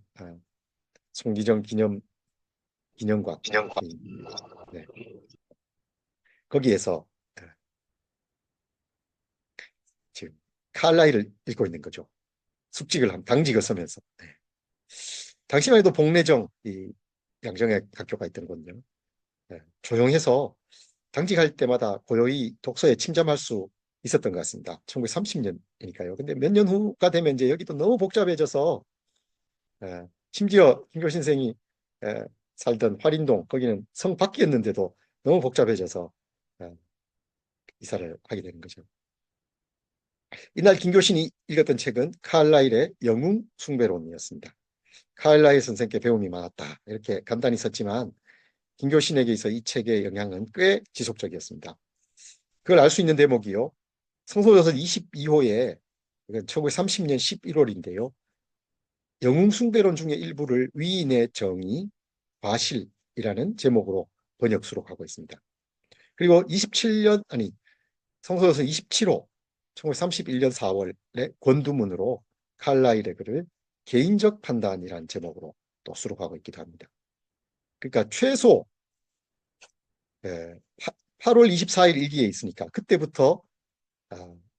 S1: 송기정 기념관, 네, 거기에서 지금 칼라일을 읽고 있는 거죠. 당직을 서면서. 네. 당시만 해도 봉래정 이 양정의 학교가 있던 곳은요. 네. 조용해서 당직할 때마다 고요히 독서에 침잠할 수 있었던 것 같습니다. 1930년이니까요. 근데 몇 년 후가 되면 이제 여기도 너무 복잡해져서 심지어 김교 신생이 살던 활인동 거기는 성 밖이었는데도 너무 복잡해져서 에, 이사를 하게 되는 거죠. 이날 김교신이 읽었던 책은 칼라일의 영웅 숭배론이었습니다. 칼라일 선생께 배움이 많았다. 이렇게 간단히 썼지만 김교신에게 있어 이 책의 영향은 꽤 지속적이었습니다. 그걸 알 수 있는 대목이요. 성서조선 22호에 이건 1930년 11월인데요. 영웅 숭배론 중에 일부를 위인의 정의, 과실이라는 제목으로 번역 수록하고 있습니다. 그리고 27년 아니 성서조선 27호 1931년 4월에 권두문으로 칼라일의 글을 개인적 판단이라는 제목으로 또 수록하고 있기도 합니다. 그러니까 최소 8월 24일 일기에 있으니까 그때부터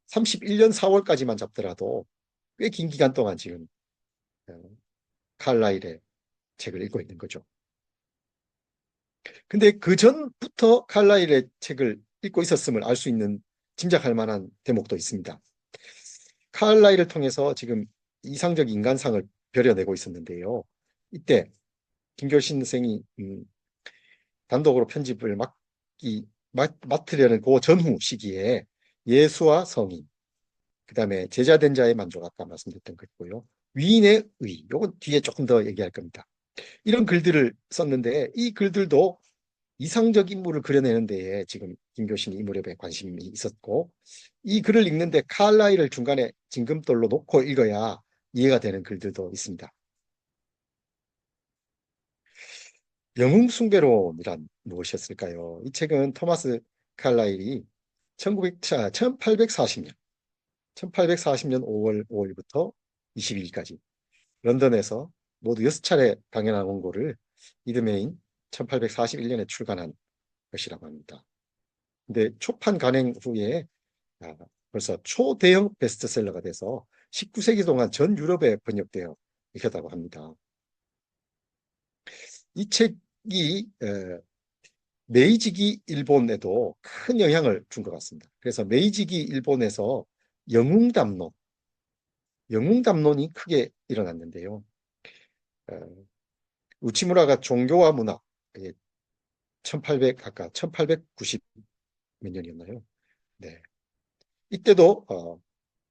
S1: 31년 4월까지만 잡더라도 꽤 긴 기간 동안 지금 어, 칼라일의 책을 읽고 있는 거죠. 근데 그 전부터 칼라일의 책을 읽고 있었음을 알 수 있는 짐작할 만한 대목도 있습니다. 칼라일을 통해서 지금 이상적 인간상을 벼려내고 있었는데요. 이때 김교신 선생이 단독으로 편집을 맡으려는 그 전후 시기에 예수와 성인, 그다음에 제자된 자의 만족 아까 말씀드렸던 것이고요. 위인의 의, 요건 뒤에 조금 더 얘기할 겁니다. 이런 글들을 썼는데 이 글들도 이상적 인물을 그려내는 데에 지금 김교신이 이 무렵에 관심이 있었고 이 글을 읽는데 칼라일을 중간에 징금돌로 놓고 읽어야 이해가 되는 글들도 있습니다. 영웅숭배론이란 무엇이었을까요? 이 책은 토마스 칼라일이 1840년 1840년 5월 5일부터 22일까지 런던에서 모두 6차례 강연한 원고를 이듬해인 1841년에 출간한 것이라고 합니다. 근데 초판 간행 후에 아, 벌써 초대형 베스트셀러가 돼서 19세기 동안 전 유럽에 번역되어 읽혔다고 합니다. 이 책이 메이지기 일본에도 큰 영향을 준 것 같습니다. 그래서 메이지기 일본에서 영웅담론, 영웅담론이 크게 일어났는데요. 어, 우치무라가 종교와 문화, 1800 아까 1890 몇 년이었나요? 네. 이때도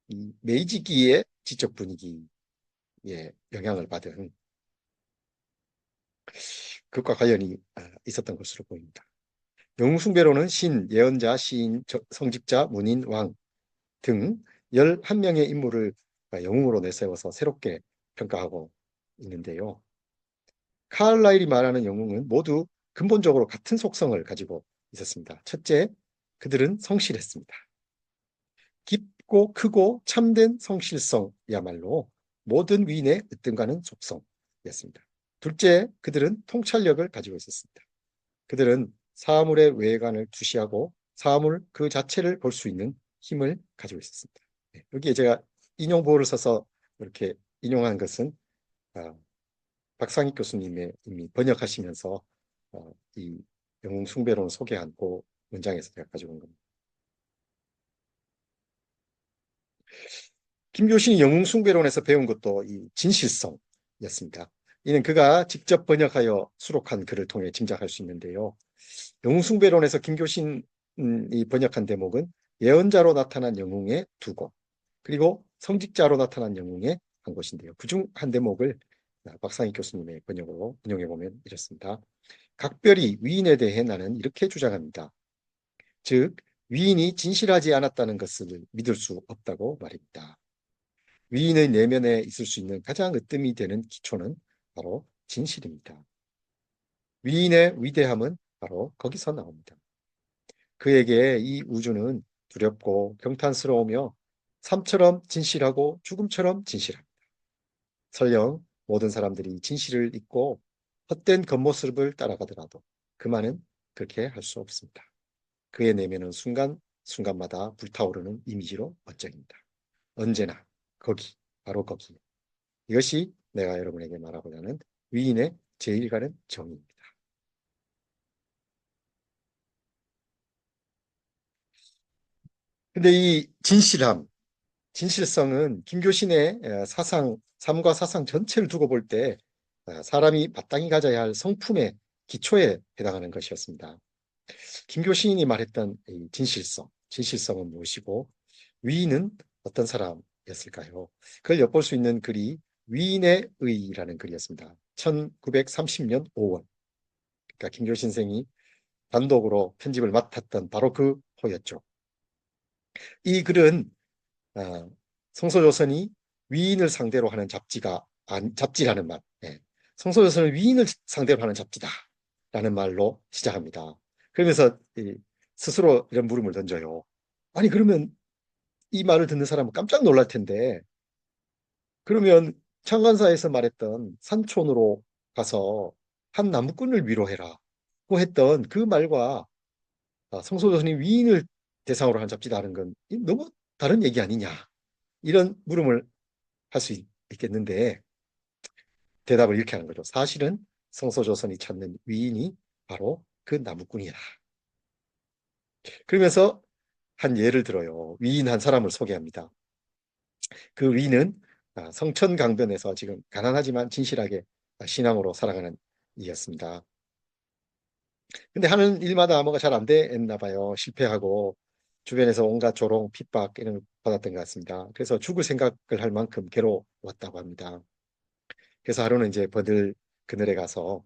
S1: 이 메이지기의 지적 분위기에 영향을 받은 그것과 관련이 있었던 것으로 보입니다. 영웅숭배로는 신, 예언자, 시인, 성직자, 문인, 왕 등 11명의 인물을 영웅으로 내세워서 새롭게 평가하고 있는데요. 카를라일이 말하는 영웅은 모두 근본적으로 같은 속성을 가지고 있었습니다. 첫째, 그들은 성실했습니다. 깊고 크고 참된 성실성이야말로 모든 위인의 으뜸가는 속성이었습니다. 둘째, 그들은 통찰력을 가지고 있었습니다. 그들은 사물의 외관을 투시하고 사물 그 자체를 볼 수 있는 힘을 가지고 있었습니다. 여기에 제가 인용보호를 써서 이렇게 인용한 것은 박상익 교수님의 이미 번역하시면서 이 영웅 숭배론을 소개한 그 문장에서 제가 가지고 온 겁니다. 김교신이 영웅 숭배론에서 배운 것도 이 진실성이었습니다. 이는 그가 직접 번역하여 수록한 글을 통해 짐작할 수 있는데요. 영웅 숭배론에서 김교신이 번역한 대목은 예언자로 나타난 영웅의 두 곳, 그리고 성직자로 나타난 영웅의 한 곳인데요. 그중 한 대목을 박상익 교수님의 번역으로 인용해 보면 이렇습니다. 각별히 위인에 대해 나는 이렇게 주장합니다. 즉, 위인이 진실하지 않았다는 것을 믿을 수 없다고 말입니다. 위인의 내면에 있을 수 있는 가장 으뜸이 되는 기초는 바로 진실입니다. 위인의 위대함은 바로 거기서 나옵니다. 그에게 이 우주는 두렵고 경탄스러우며 삶처럼 진실하고 죽음처럼 진실합니다. 설령 모든 사람들이 진실을 잊고 헛된 겉모습을 따라가더라도 그만은 그렇게 할 수 없습니다. 그의 내면은 순간순간마다 불타오르는 이미지로 멋쩍입니다. 언제나 거기, 바로 거기. 이것이 내가 여러분에게 말하고자 하는 위인의 제일 가는 정의입니다. 근데 이 진실성은 김교신의 삶과 사상 전체를 두고 볼 때 사람이 마땅히 가져야 할 성품의 기초에 해당하는 것이었습니다. 김교신이 말했던 이 진실성은 무엇이고 위인은 어떤 사람이었을까요? 그걸 엿볼 수 있는 글이 위인의 의라는 글이었습니다. 1930년 5월. 그러니까 김교신 생이 단독으로 편집을 맡았던 바로 그 호였죠. 이 글은 성서조선이 위인을 상대로 하는 잡지라는 말, 성서조선은 위인을 상대로 하는 잡지다라는 말로 시작합니다. 그러면서 스스로 이런 물음을 던져요. 아니 그러면 이 말을 듣는 사람은 깜짝 놀랄 텐데 그러면 창간사에서 말했던 산촌으로 가서 한 나무꾼을 위로해라 고 했던 그 말과 성소조선이 위인을 대상으로 한 잡지다는 건 너무 다른 얘기 아니냐, 이런 물음을 할 수 있겠는데 대답을 이렇게 하는 거죠. 사실은 성소조선이 찾는 위인이 바로 그 나무꾼이다. 그러면서 한 예를 들어요. 위인 한 사람을 소개합니다. 그 위인은 성천강변에서 지금 가난하지만 진실하게 신앙으로 살아가는 이였습니다. 근데 하는 일마다 뭐가 잘 안 됐나 봐요. 실패하고 주변에서 온갖 조롱, 핍박 이런 걸 받았던 것 같습니다. 그래서 죽을 생각을 할 만큼 괴로웠다고 합니다. 그래서 하루는 이제 버들 그늘에 가서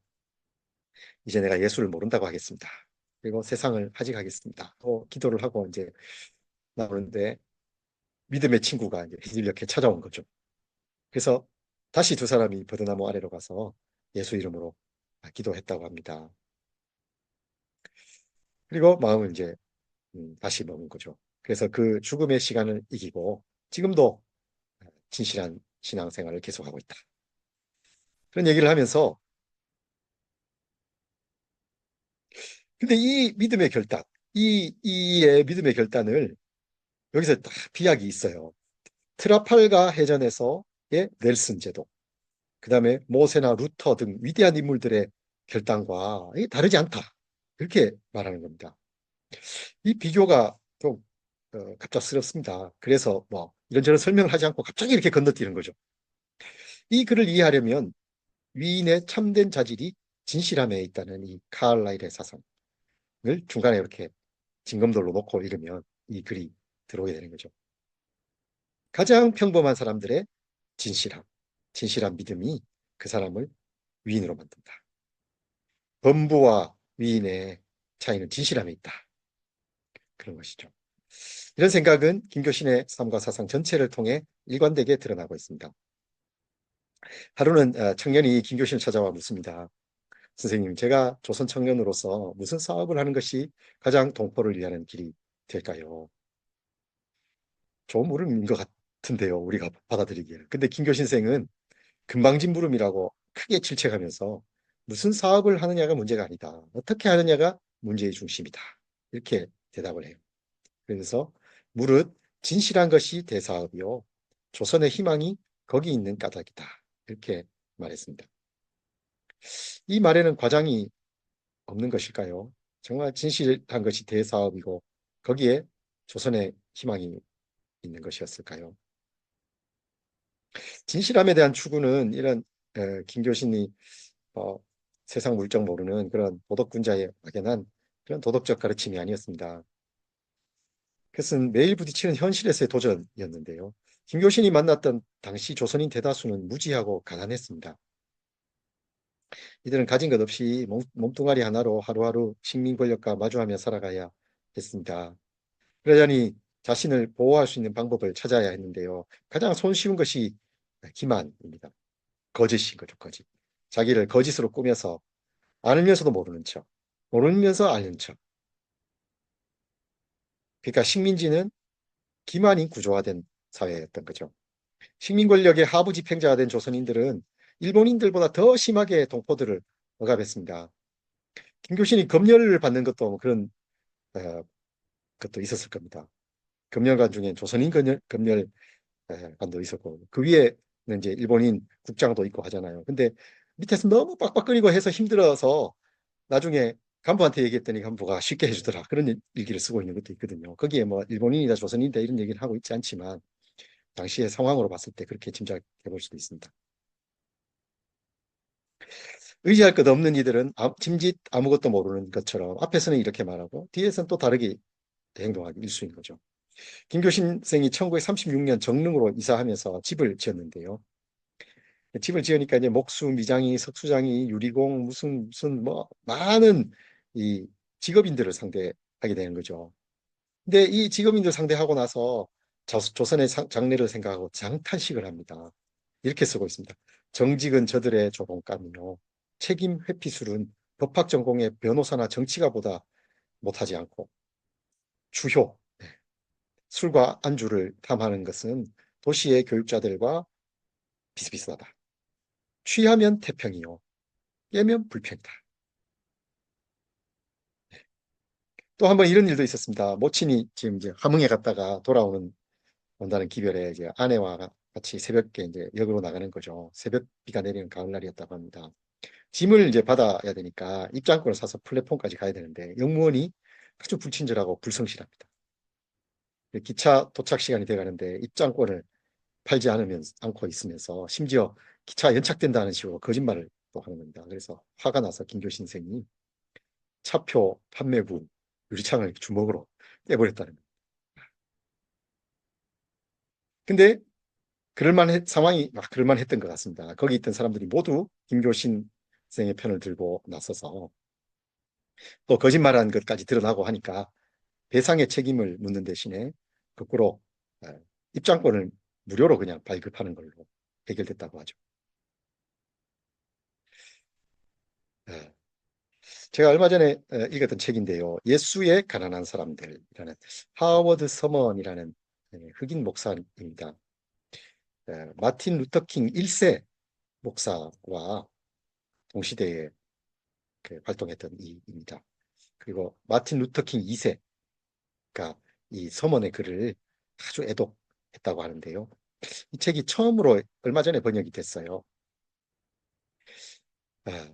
S1: 이제 내가 예수를 모른다고 하겠습니다. 그리고 세상을 하직하겠습니다. 또 기도를 하고 이제 나오는데 믿음의 친구가 이제 이렇게 찾아온 거죠. 그래서 다시 두 사람이 버드나무 아래로 가서 예수 이름으로 기도했다고 합니다. 그리고 마음을 이제 다시 먹은 거죠. 그래서 그 죽음의 시간을 이기고 지금도 진실한 신앙생활을 계속하고 있다. 그런 얘기를 하면서 근데 이 믿음의 결단, 이의 믿음의 결단을 여기서 딱 비약이 있어요. 트라팔가 해전에서의 넬슨 제도, 그 다음에 모세나 루터 등 위대한 인물들의 결단과 이게 다르지 않다. 그렇게 말하는 겁니다. 이 비교가 좀 갑작스럽습니다. 그래서 뭐 이런저런 설명을 하지 않고 갑자기 이렇게 건너뛰는 거죠. 이 글을 이해하려면 위인의 참된 자질이 진실함에 있다는 이 카를라일의 사상을 중간에 이렇게 징검돌로 놓고 읽으면 이 글이 들어오게 되는 거죠. 가장 평범한 사람들의 진실함, 진실한 믿음이 그 사람을 위인으로 만든다. 범부와 위인의 차이는 진실함에 있다. 그런 것이죠. 이런 생각은 김교신의 삶과 사상 전체를 통해 일관되게 드러나고 있습니다. 하루는 청년이 김교신을 찾아와 묻습니다. 선생님, 제가 조선 청년으로서 무슨 사업을 하는 것이 가장 동포를 위하는 길이 될까요? 좋은 물음인 것 같은데요, 우리가 받아들이기에는. 근데 김교신 생은 금방진 물음이라고 크게 질책하면서 무슨 사업을 하느냐가 문제가 아니다. 어떻게 하느냐가 문제의 중심이다. 이렇게 대답을 해요. 그래서 무릇 진실한 것이 대사업이요. 조선의 희망이 거기 있는 까닭이다. 이렇게 말했습니다. 이 말에는 과장이 없는 것일까요? 정말 진실한 것이 대사업이고 거기에 조선의 희망이 있는 것이었을까요? 진실함에 대한 추구는 이런 김교신이 어, 세상 물정 모르는 그런 도덕군자의 막연한 그런 도덕적 가르침이 아니었습니다. 그것은 매일 부딪히는 현실에서의 도전이었는데요. 김교신이 만났던 당시 조선인 대다수는 무지하고 가난했습니다. 이들은 가진 것 없이 몸뚱아리 하나로 하루하루 식민 권력과 마주하며 살아가야 했습니다. 그러자니 자신을 보호할 수 있는 방법을 찾아야 했는데요. 가장 손쉬운 것이 기만입니다. 거짓인 거죠, 거짓. 자기를 거짓으로 꾸며서 알면서도 모르는 척, 모르면서 아는 척. 그러니까 식민지는 기만이 구조화된 사회였던 거죠. 식민 권력의 하부 집행자가 된 조선인들은 일본인들보다 더 심하게 동포들을 억압했습니다. 김교신이 검열을 받는 것도 뭐 그런 어, 것도 있었을 겁니다. 검열관 중에 조선인 검열관도 있었고 그 위에는 이제 일본인 국장도 있고 하잖아요. 근데 밑에서 너무 빡빡거리고 해서 힘들어서 나중에 간부한테 얘기했더니 간부가 쉽게 해주더라. 그런 일기를 쓰고 있는 것도 있거든요. 거기에 뭐 일본인이다 조선인이다 이런 얘기를 하고 있지 않지만 당시의 상황으로 봤을 때 그렇게 짐작해 볼 수도 있습니다. 의지할 것 없는 이들은 짐짓 아무것도 모르는 것처럼 앞에서는 이렇게 말하고 뒤에서는 또 다르게 행동하기 일수인 거죠. 김교신 생이 1936년 정릉으로 이사하면서 집을 지었는데요. 집을 지으니까 이제 목수, 미장이, 석수장이, 유리공, 무슨 뭐 많은 이 직업인들을 상대하게 되는 거죠. 근데 이 직업인들 상대하고 나서 조선의 장래를 생각하고 장탄식을 합니다. 이렇게 쓰고 있습니다. 정직은 저들의 조롱감이요. 책임 회피술은 법학 전공의 변호사나 정치가보다 못하지 않고 주효, 술과 안주를 탐하는 것은 도시의 교육자들과 비슷비슷하다. 취하면 태평이요. 깨면 불편이다. 또 한 번 이런 일도 있었습니다. 모친이 지금 이제 함흥에 갔다가 온다는 기별에 이제 아내와 같이 새벽에 이제 역으로 나가는 거죠. 새벽비가 내리는 가을날이었다고 합니다. 짐을 이제 받아야 되니까 입장권을 사서 플랫폼까지 가야 되는데 역무원이 아주 불친절하고 불성실합니다. 기차 도착 시간이 돼가는데 입장권을 팔지 않고 있으면서 심지어 기차 연착된다는 식으로 거짓말을 또 하는 겁니다. 그래서 화가 나서 김교 신생이 차표 판매부 유리창을 주먹으로 깨버렸다는 거예요. 근데 상황이 막 그럴만했던 것 같습니다. 거기 있던 사람들이 모두 김교신 생의 편을 들고 나서서 또 거짓말한 것까지 드러나고 하니까 배상의 책임을 묻는 대신에 거꾸로 어, 입장권을 무료로 그냥 발급하는 걸로 해결됐다고 하죠. 어, 제가 얼마 전에 읽었던 책인데요. 예수의 가난한 사람들이라는 하워드 서먼이라는 흑인 목사입니다. 마틴 루터 킹 1세 목사와 동시대에 활동했던 이입니다. 그리고 마틴 루터 킹 2세가 이 서먼의 글을 아주 애독했다고 하는데요. 이 책이 처음으로 얼마 전에 번역이 됐어요. 아,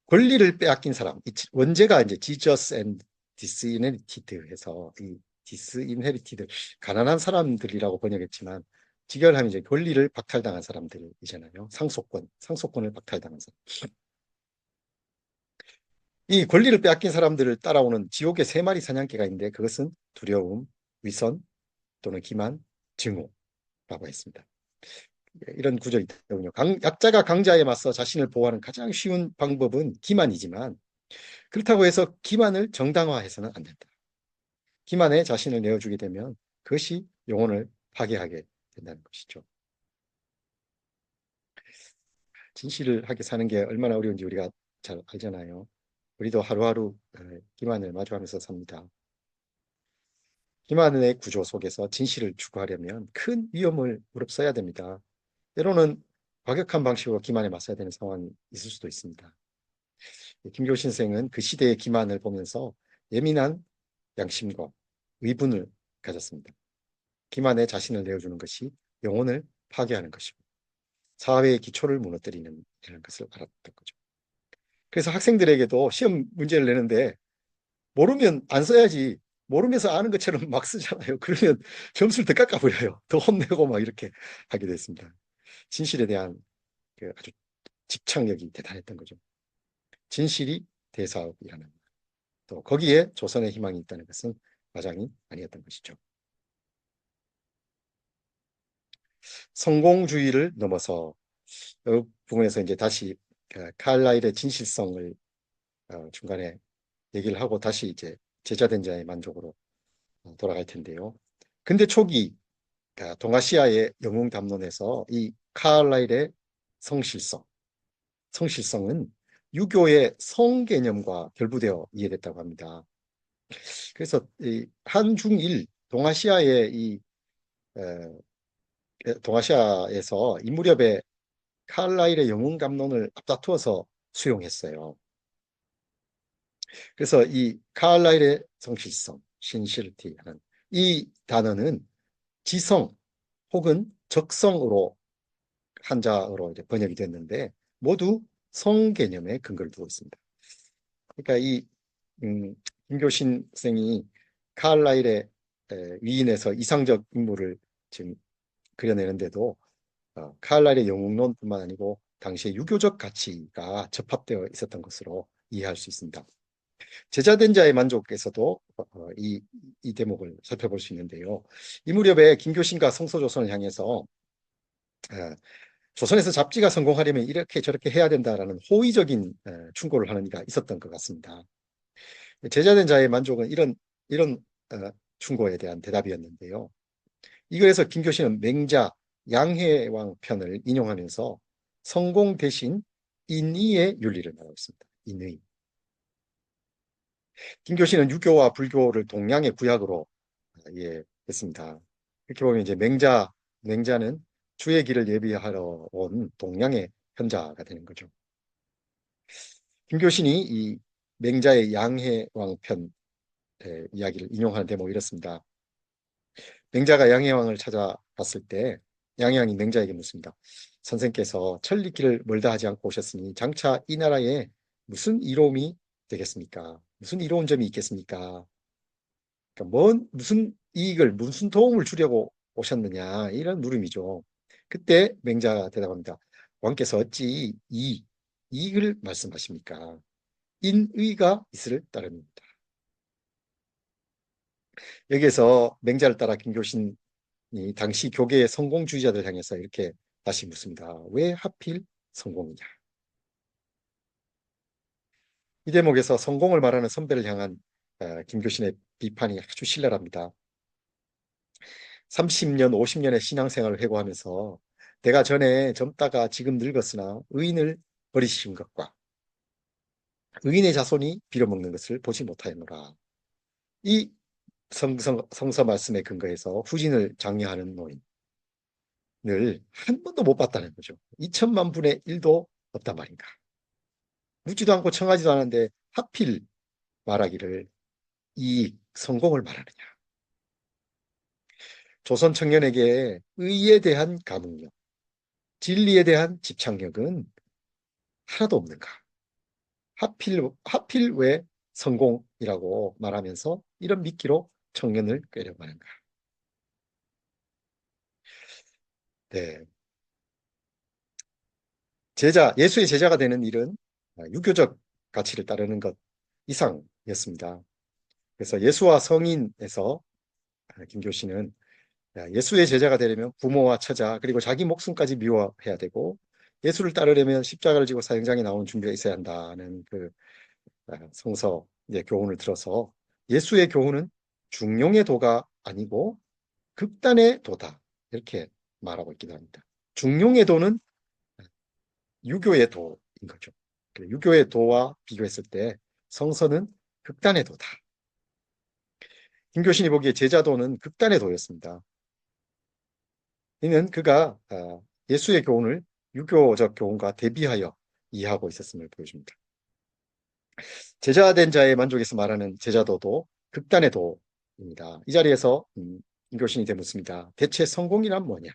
S1: 권리를 빼앗긴 사람. 원제가 이제 Jesus and Disinherited 해서 이 Disinherited 가난한 사람들이라고 번역했지만 직역하면 이제 권리를 박탈당한 사람들이잖아요. 상속권을 박탈당한 사람. 이 권리를 빼앗긴 사람들을 따라오는 지옥의 세 마리 사냥개가 있는데 그것은 두려움, 위선 또는 기만, 증오라고 했습니다. 이런 구절이 있더군요. 약자가 강자에 맞서 자신을 보호하는 가장 쉬운 방법은 기만이지만 그렇다고 해서 기만을 정당화해서는 안 된다. 기만에 자신을 내어주게 되면 그것이 영혼을 파괴하게 된다는 것이죠. 진실을 하게 사는 게 얼마나 어려운지 우리가 잘 알잖아요. 우리도 하루하루 기만을 마주하면서 삽니다. 기만의 구조 속에서 진실을 추구하려면 큰 위험을 무릅써야 됩니다. 때로는 과격한 방식으로 기만에 맞서야 되는 상황이 있을 수도 있습니다. 김교 신생은 그 시대의 기만을 보면서 예민한 양심과 의분을 가졌습니다. 기만에 자신을 내어주는 것이 영혼을 파괴하는 것이고 사회의 기초를 무너뜨리는 이런 것을 알았던 거죠. 그래서 학생들에게도 시험 문제를 내는데 모르면 안 써야지 모르면서 아는 것처럼 막 쓰잖아요. 그러면 점수를 더 깎아버려요. 더 혼내고 막 이렇게 하게 됐습니다. 진실에 대한 그 아주 집착력이 대단했던 거죠. 진실이 대사업이라는 또 거기에 조선의 희망이 있다는 것은 과장이 아니었던 것이죠. 성공주의를 넘어서 이 부분에서 이제 다시 칼라일의 진실성을 중간에 얘기를 하고 다시 이제 제자된 자의 만족으로 돌아갈 텐데요. 근대 초기 동아시아의 영웅 담론에서 이 칼라일의 성실성, 성실성은 유교의 성 개념과 결부되어 이해됐다고 합니다. 그래서 이 한중일 동아시아의 동아시아에서 이 무렵에 칼라일의 영웅 담론을 앞다투어서 수용했어요. 그래서 이 칼라일의 성실성, 신실티하는 이 단어는 지성 혹은 적성으로 한자어로 이제 번역이 됐는데 모두 성 개념에 근거를 두고 있습니다. 그러니까 음, 김교신 생이 칼라일의 위인에서 이상적 인물을 지금 그려내는데도 칼라일의 영웅론뿐만 아니고 당시의 유교적 가치가 접합되어 있었던 것으로 이해할 수 있습니다. 제자된 자의 만족에서도 이 대목을 살펴볼 수 있는데요. 이 무렵에 김교신과 성서조선을 향해서 조선에서 잡지가 성공하려면 이렇게 저렇게 해야 된다라는 호의적인 충고를 하는 이가 있었던 것 같습니다. 제자된 자의 만족은 이런 충고에 대한 대답이었는데요. 이거에서 김교신은 맹자 양해왕 편을 인용하면서 성공 대신 인의의 윤리를 말하고 있습니다. 인의. 김교신은 유교와 불교를 동양의 구약으로 이해했습니다. 이렇게 보면 이제 맹자는 주의 길을 예비하러 온 동양의 현자가 되는 거죠. 김교신이 이 맹자의 양해왕편 이야기를 인용하는 대목 이렇습니다. 맹자가 양해왕을 찾아갔을 때 양해왕이 맹자에게 묻습니다. 선생께서 천리길을 멀다 하지 않고 오셨으니 장차 이 나라에 무슨 이로움이 되겠습니까? 무슨 이로운 점이 있겠습니까? 그러니까 무슨 이익을, 무슨 도움을 주려고 오셨느냐 이런 물음이죠. 그때 맹자가 대답합니다. 왕께서 어찌 이익을 말씀하십니까? 인의가 있을 따름입니다. 여기에서 맹자를 따라 김교신이 당시 교계의 성공주의자들 향해서 이렇게 다시 묻습니다. 왜 하필 성공이냐? 이 대목에서 성공을 말하는 선배를 향한 김교신의 비판이 아주 신랄합니다. 30년, 50년의 신앙생활을 회고하면서 내가 전에 젊다가 지금 늙었으나 의인을 버리신 것과 의인의 자손이 빌어먹는 것을 보지 못하였노라. 이 성서 말씀에 근거해서 후진을 장려하는 노인을 한 번도 못 봤다는 거죠. 2천만 분의 1도 없단 말인가. 묻지도 않고 청하지도 않았는데 하필 말하기를 이 성공을 말하느냐. 조선 청년에게 의에 대한 감흥력, 진리에 대한 집착력은 하나도 없는가. 하필 왜 성공이라고 말하면서 이런 미끼로 청년을 꿰려가는가. 네. 예수의 제자가 되는 일은 유교적 가치를 따르는 것 이상이었습니다. 그래서 예수와 성인에서 김교신은 예수의 제자가 되려면 부모와 처자 그리고 자기 목숨까지 미워해야 되고 예수를 따르려면 십자가를 지고 사형장에 나오는 준비가 있어야 한다는 그 성서 교훈을 들어서 예수의 교훈은 중용의 도가 아니고 극단의 도다 이렇게 말하고 있기도 합니다. 중용의 도는 유교의 도인 거죠. 유교의 도와 비교했을 때 성서는 극단의 도다. 김교신이 보기에 제자도는 극단의 도였습니다. 이는 그가 예수의 교훈을 유교적 교훈과 대비하여 이해하고 있었음을 보여줍니다. 제자된 자의 만족에서 말하는 제자도도 극단의 도입니다. 이 자리에서 김교신이 되묻습니다. 대체 성공이란 뭐냐?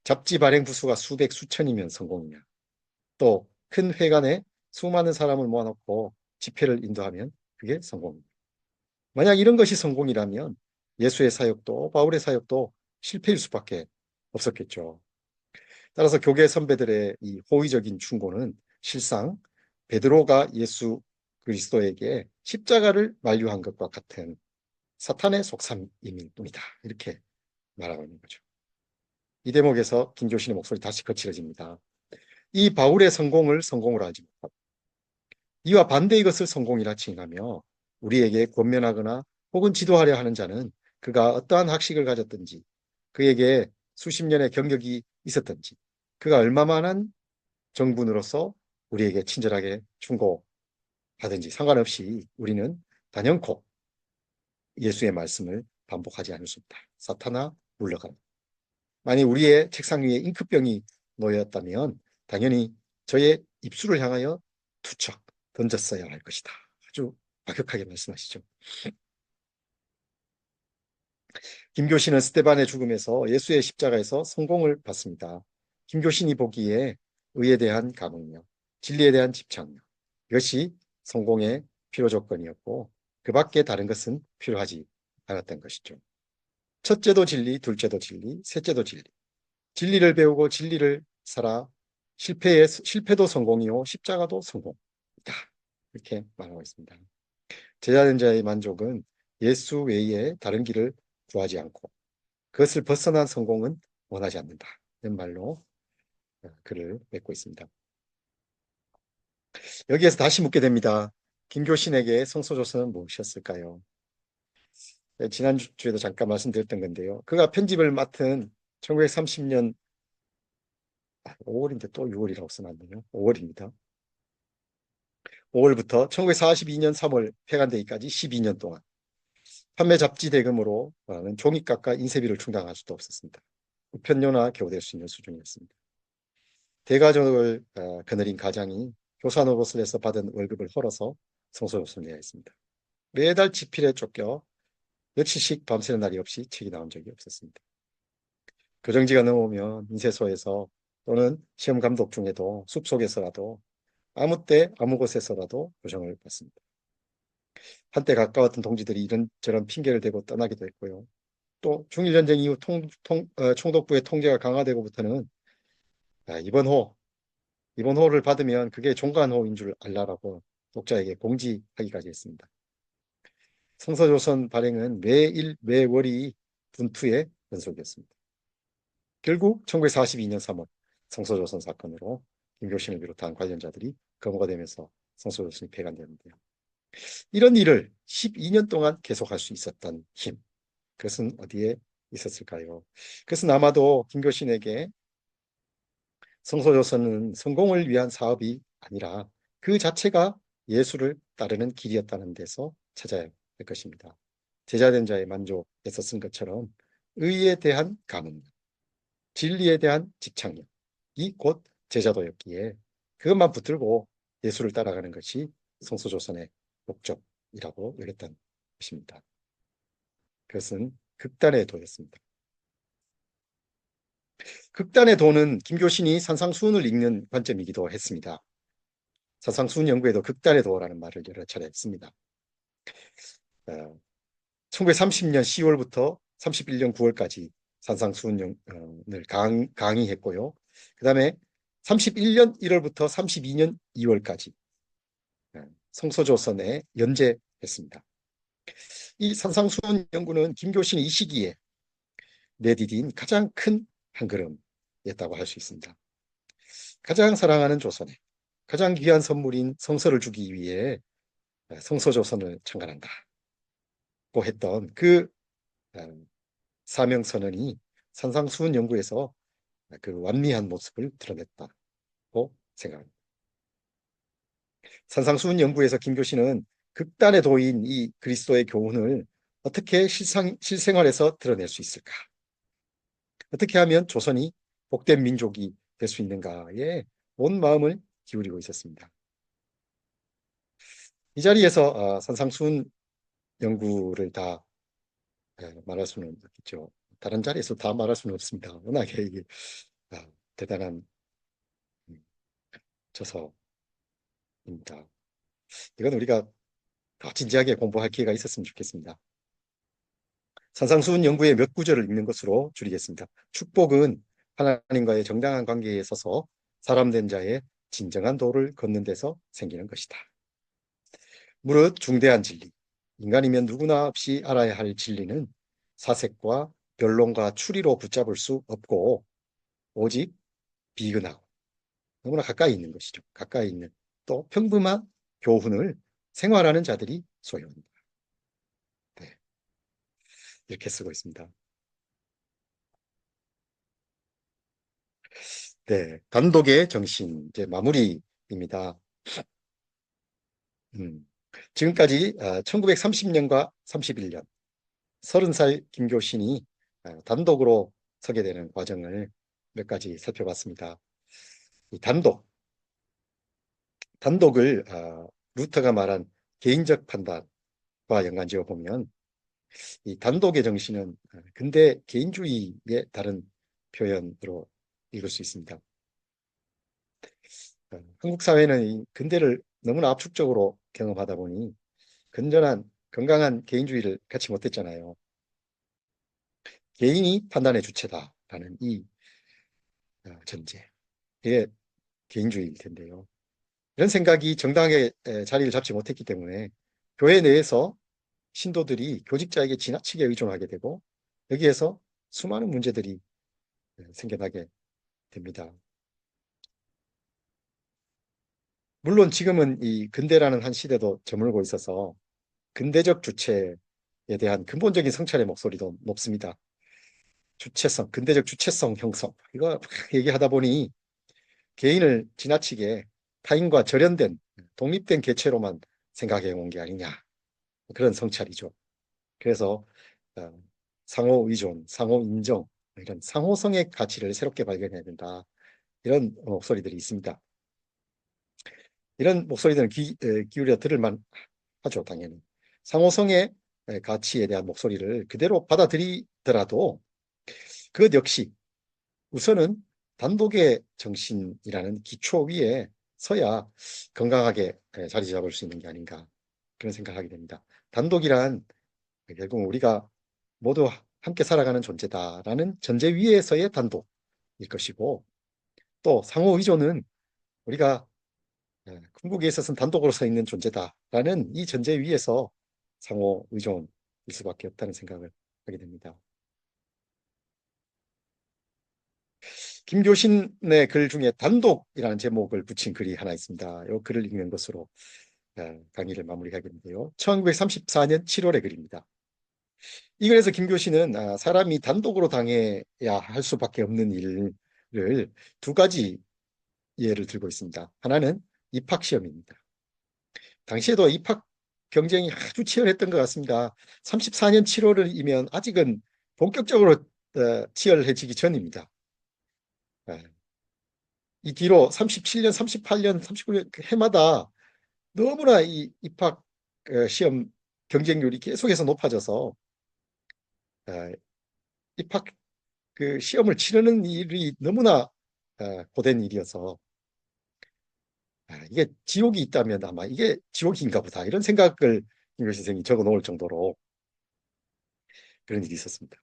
S1: 잡지 발행 부수가 수백 수천이면 성공이냐? 또 큰 회관에 수많은 사람을 모아놓고 집회를 인도하면 그게 성공입니다. 만약 이런 것이 성공이라면 예수의 사역도 바울의 사역도 실패일 수밖에 없었겠죠. 따라서 교계 선배들의 이 호의적인 충고는 실상 베드로가 예수 그리스도에게 십자가를 만류한 것과 같은 사탄의 속삼임일 뿐이다. 이렇게 말하고 있는 거죠. 이 대목에서 김교신의 목소리 다시 거칠어집니다. 이 바울의 성공을 성공으로 알지 못하고 이와 반대의 것을 성공이라 칭하며 우리에게 권면하거나 혹은 지도하려 하는 자는 그가 어떠한 학식을 가졌든지 그에게 수십 년의 경력이 있었든지 그가 얼마만한 정분으로서 우리에게 친절하게 충고하든지 상관없이 우리는 단연코 예수의 말씀을 반복하지 않을 수 없다. 사탄아 물러가라. 만약 우리의 책상 위에 잉크병이 놓였다면 당연히 저의 입술을 향하여 투척 던졌어야 할 것이다. 아주 과격하게 말씀하시죠. 김교신은 스테반의 죽음에서 예수의 십자가에서 성공을 받습니다. 김교신이 보기에 의에 대한 감흥력, 진리에 대한 집착력, 이것이 성공의 필요 조건이었고 그 밖에 다른 것은 필요하지 않았던 것이죠. 첫째도 진리, 둘째도 진리, 셋째도 진리. 진리를 배우고 진리를 살아 실패도 성공이요 십자가도 성공이다. 이렇게 말하고 있습니다. 제자된 자의 만족은 예수 외에 다른 길을 구하지 않고 그것을 벗어난 성공은 원하지 않는다. 이런 말로 글을 맺고 있습니다. 여기에서 다시 묻게 됩니다. 김교신에게 성서조서는 무엇이었을까요? 지난주에도 잠깐 말씀드렸던 건데요. 그가 편집을 맡은 1930년 5월인데 또 6월이라고 써놨네요. 5월입니다. 5월부터 1942년 3월 폐간되기까지 12년 동안 판매 잡지 대금으로는 종이값과 인쇄비를 충당할 수도 없었습니다. 우편료나 겨우될 수 있는 수준이었습니다. 대가족을 거느린 가장이 교사 노릇을 해서 받은 월급을 헐어서 성소조선을 내야 했습니다. 매달 지필에 쫓겨 며칠씩 밤새는 날이 없이 책이 나온 적이 없었습니다. 교정지가 넘어오면 인쇄소에서 또는 시험 감독 중에도 숲속에서라도 아무 때 아무 곳에서라도 교정을 받습니다. 한때 가까웠던 동지들이 이런저런 핑계를 대고 떠나기도 했고요. 또 중일전쟁 이후 총독부의 통제가 강화되고부터는 이번 호를 받으면 그게 종간호인 줄 알라라고 독자에게 공지하기까지 했습니다. 성서조선 발행은 매일 매월이 분투의 연속이었습니다. 결국 1942년 3월 성서조선 사건으로 김교신을 비롯한 관련자들이 검거가 되면서 성서조선이 폐간되는데요. 이런 일을 12년 동안 계속할 수 있었던 힘, 그것은 어디에 있었을까요? 그것은 아마도 김교신에게 성서조선은 성공을 위한 사업이 아니라 그 자체가 예수를 따르는 길이었다는 데서 찾아야 할 것입니다. 제자된 자의 만족에서 쓴 것처럼 의에 대한 감흥, 진리에 대한 집착력, 이 곧 제자도였기에 그것만 붙들고 예수를 따라가는 것이 성서조선의 목적이라고 여겼던 것입니다. 그것은 극단의 도였습니다. 극단의 도는 김교신이 산상수훈을 읽는 관점이기도 했습니다. 산상수훈 연구에도 극단의 도라는 말을 여러 차례 했습니다. 1930년 10월부터 31년 9월까지 산상수훈을 강의했고요. 그 다음에 31년 1월부터 32년 2월까지 성서조선에 연재했습니다. 이 산상수훈 연구는 김교신이 이 시기에 내디딘 가장 큰 한걸음이었다고 할 수 있습니다. 가장 사랑하는 조선에 가장 귀한 선물인 성서를 주기 위해 성서조선을 창간한다고 했던 그 사명선언이 산상수훈 연구에서 그 완미한 모습을 드러냈다고 생각합니다. 산상수훈 연구에서 김교신은 극단의 도인 이 그리스도의 교훈을 어떻게 실생활에서 드러낼 수 있을까? 어떻게 하면 조선이 복된 민족이 될 수 있는가에 온 마음을 기울이고 있었습니다. 이 자리에서 산상수훈 연구를 다 말할 수는 없겠죠. 다른 자리에서 다 말할 수는 없습니다. 워낙에 이게 대단한 저서입니다. 이건 우리가 더 진지하게 공부할 기회가 있었으면 좋겠습니다. 산상수훈 연구의 몇 구절을 읽는 것으로 줄이겠습니다. 축복은 하나님과의 정당한 관계에 서서 사람된 자의 진정한 도를 걷는 데서 생기는 것이다. 무릇 중대한 진리, 인간이면 누구나 없이 알아야 할 진리는 사색과 변론과 추리로 붙잡을 수 없고 오직 비근하고 너무나 가까이 있는 것이죠. 가까이 있는 또 평범한 교훈을 생활하는 자들이 소유합니다. 네, 이렇게 쓰고 있습니다. 네, 단독의 정신 이제 마무리입니다. 지금까지 1930년과 31년 30살 김교신이 단독으로 서게 되는 과정을 몇 가지 살펴봤습니다. 이 단독을 루터가 말한 개인적 판단과 연관지어 보면 이 단독의 정신은 근대 개인주의의 다른 표현으로 읽을 수 있습니다. 한국 사회는 이 근대를 너무나 압축적으로 경험하다 보니 건전한 건강한 개인주의를 갖지 못했잖아요. 개인이 판단의 주체다라는 이 전제, 이게 개인주의일 텐데요. 이런 생각이 정당하게 자리를 잡지 못했기 때문에 교회 내에서 신도들이 교직자에게 지나치게 의존하게 되고 여기에서 수많은 문제들이 생겨나게 됩니다. 물론 지금은 이 근대라는 한 시대도 저물고 있어서 근대적 주체에 대한 근본적인 성찰의 목소리도 높습니다. 주체성, 근대적 주체성 형성 이거 얘기하다 보니 개인을 지나치게 타인과 절연된 독립된 개체로만 생각해 온 게 아니냐 그런 성찰이죠. 그래서 어, 상호 의존, 상호 인정 이런 상호성의 가치를 새롭게 발견해야 된다 이런 목소리들이 있습니다. 이런 목소리들은 기울여 들을만 하죠, 당연히. 상호성의 가치에 대한 목소리를 그대로 받아들이더라도 그것 역시 우선은 단독의 정신이라는 기초 위에 서야 건강하게 자리 잡을 수 있는 게 아닌가 그런 생각을 하게 됩니다. 단독이란 결국 우리가 모두 함께 살아가는 존재다라는 전제 위에서의 단독일 것이고 또 상호 의존은 우리가 궁극에 있어서는 단독으로 서 있는 존재다라는 이 전제 위에서 상호 의존일 수밖에 없다는 생각을 하게 됩니다. 김교신의 글 중에 단독이라는 제목을 붙인 글이 하나 있습니다. 이 글을 읽는 것으로 강의를 마무리하겠는데요. 1934년 7월의 글입니다. 이 글에서 김교신은 사람이 단독으로 당해야 할 수밖에 없는 일을 두 가지 예를 들고 있습니다. 하나는 입학시험입니다. 당시에도 입학 경쟁이 아주 치열했던 것 같습니다. 34년 7월이면 아직은 본격적으로 치열해지기 전입니다. 이 뒤로 37년, 38년, 39년 해마다 너무나 이 입학 시험 경쟁률이 계속해서 높아져서 어, 입학 그 시험을 치르는 일이 너무나 고된 일이어서 이게 지옥이 있다면 아마 이게 지옥인가 보다 이런 생각을 김교 선생이 적어 놓을 정도로 그런 일이 있었습니다.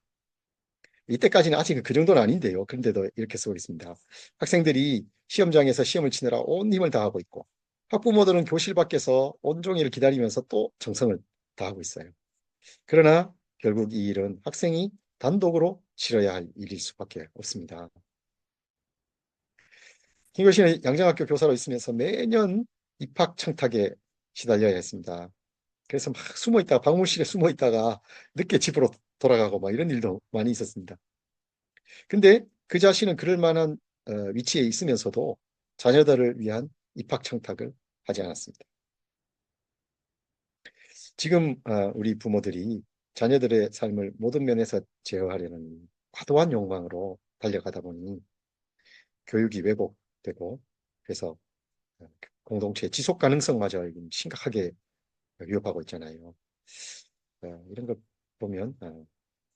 S1: 이때까지는 아직 그 정도는 아닌데요. 그런데도 이렇게 쓰고 있습니다. 학생들이 시험장에서 시험을 치느라 온 힘을 다하고 있고 학부모들은 교실 밖에서 온종일 기다리면서 또 정성을 다하고 있어요. 그러나 결국 이 일은 학생이 단독으로 치러야 할 일일 수밖에 없습니다. 김교신은 양정학교 교사로 있으면서 매년 입학 청탁에 시달려야 했습니다. 그래서 막 숨어 있다가 방문실에 숨어 있다가 늦게 집으로 돌아가고 막 이런 일도 많이 있었습니다. 근데 그 자신은 그럴 만한 위치에 있으면서도 자녀들을 위한 입학 청탁을 하지 않았습니다. 지금 우리 부모들이 자녀들의 삶을 모든 면에서 제어하려는 과도한 욕망으로 달려가다 보니 교육이 왜곡되고 그래서 공동체 지속 가능성마저 심각하게 위협하고 있잖아요. 이런 걸 보면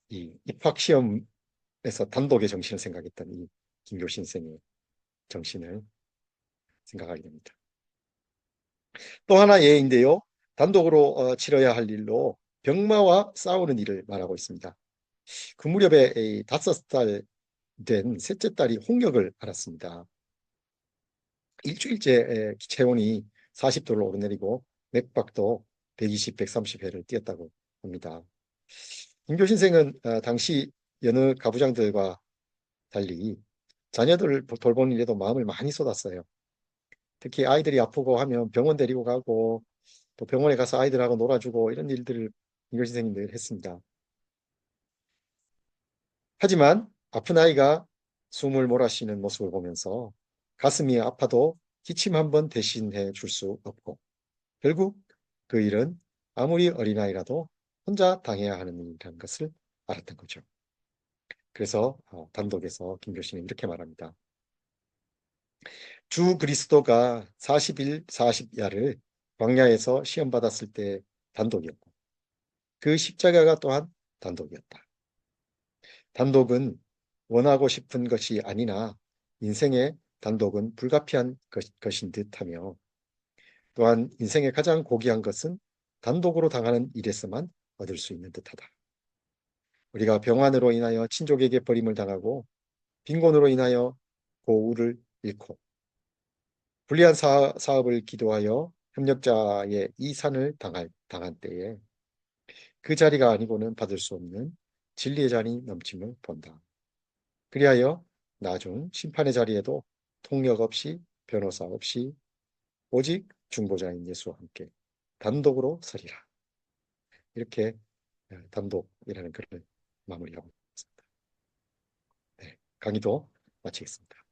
S1: 이 입학 시험에서 단독의 정신을 생각했던 이 김교신 쌤의 정신을 생각하게 됩니다. 또 하나 예인데요. 단독으로 치러야 할 일로 병마와 싸우는 일을 말하고 있습니다. 그 무렵에 5살 된 셋째 딸이 홍역을 앓았습니다. 일주일째 체온이 40도를 오르내리고 맥박도 120, 130회를 뛰었다고 합니다. 김교 신생은 당시 여느 가부장들과 달리 자녀들을 돌보는 일에도 마음을 많이 쏟았어요. 특히 아이들이 아프고 하면 병원 데리고 가고 또 병원에 가서 아이들하고 놀아주고 이런 일들을 김교 신생이 늘 했습니다. 하지만 아픈 아이가 숨을 몰아쉬는 모습을 보면서 가슴이 아파도 기침 한 번 대신해 줄 수 없고 결국 그 일은 아무리 어린아이라도 혼자 당해야 하는 일이라는 것을 알았던 거죠. 그래서 단독에서 김교신은 이렇게 말합니다. 주 그리스도가 40일 40야를 광야에서 시험 받았을 때 단독이었고 그 십자가가 또한 단독이었다. 단독은 원하고 싶은 것이 아니나 인생의 단독은 불가피한 것인 듯하며 또한 인생의 가장 고귀한 것은 단독으로 당하는 일에서만 얻을 수 있는 듯하다. 우리가 병환으로 인하여 친족에게 버림을 당하고 빈곤으로 인하여 고우를 잃고 불리한 사업을 기도하여 협력자의 이산을 당한 때에 그 자리가 아니고는 받을 수 없는 진리의 잔이 넘침을 본다. 그리하여 나중 심판의 자리에도 통역 없이 변호사 없이 오직 중보자인 예수와 함께 단독으로 서리라. 이렇게 단독이라는 글을 마무리하고 있습니다. 네, 강의도 마치겠습니다.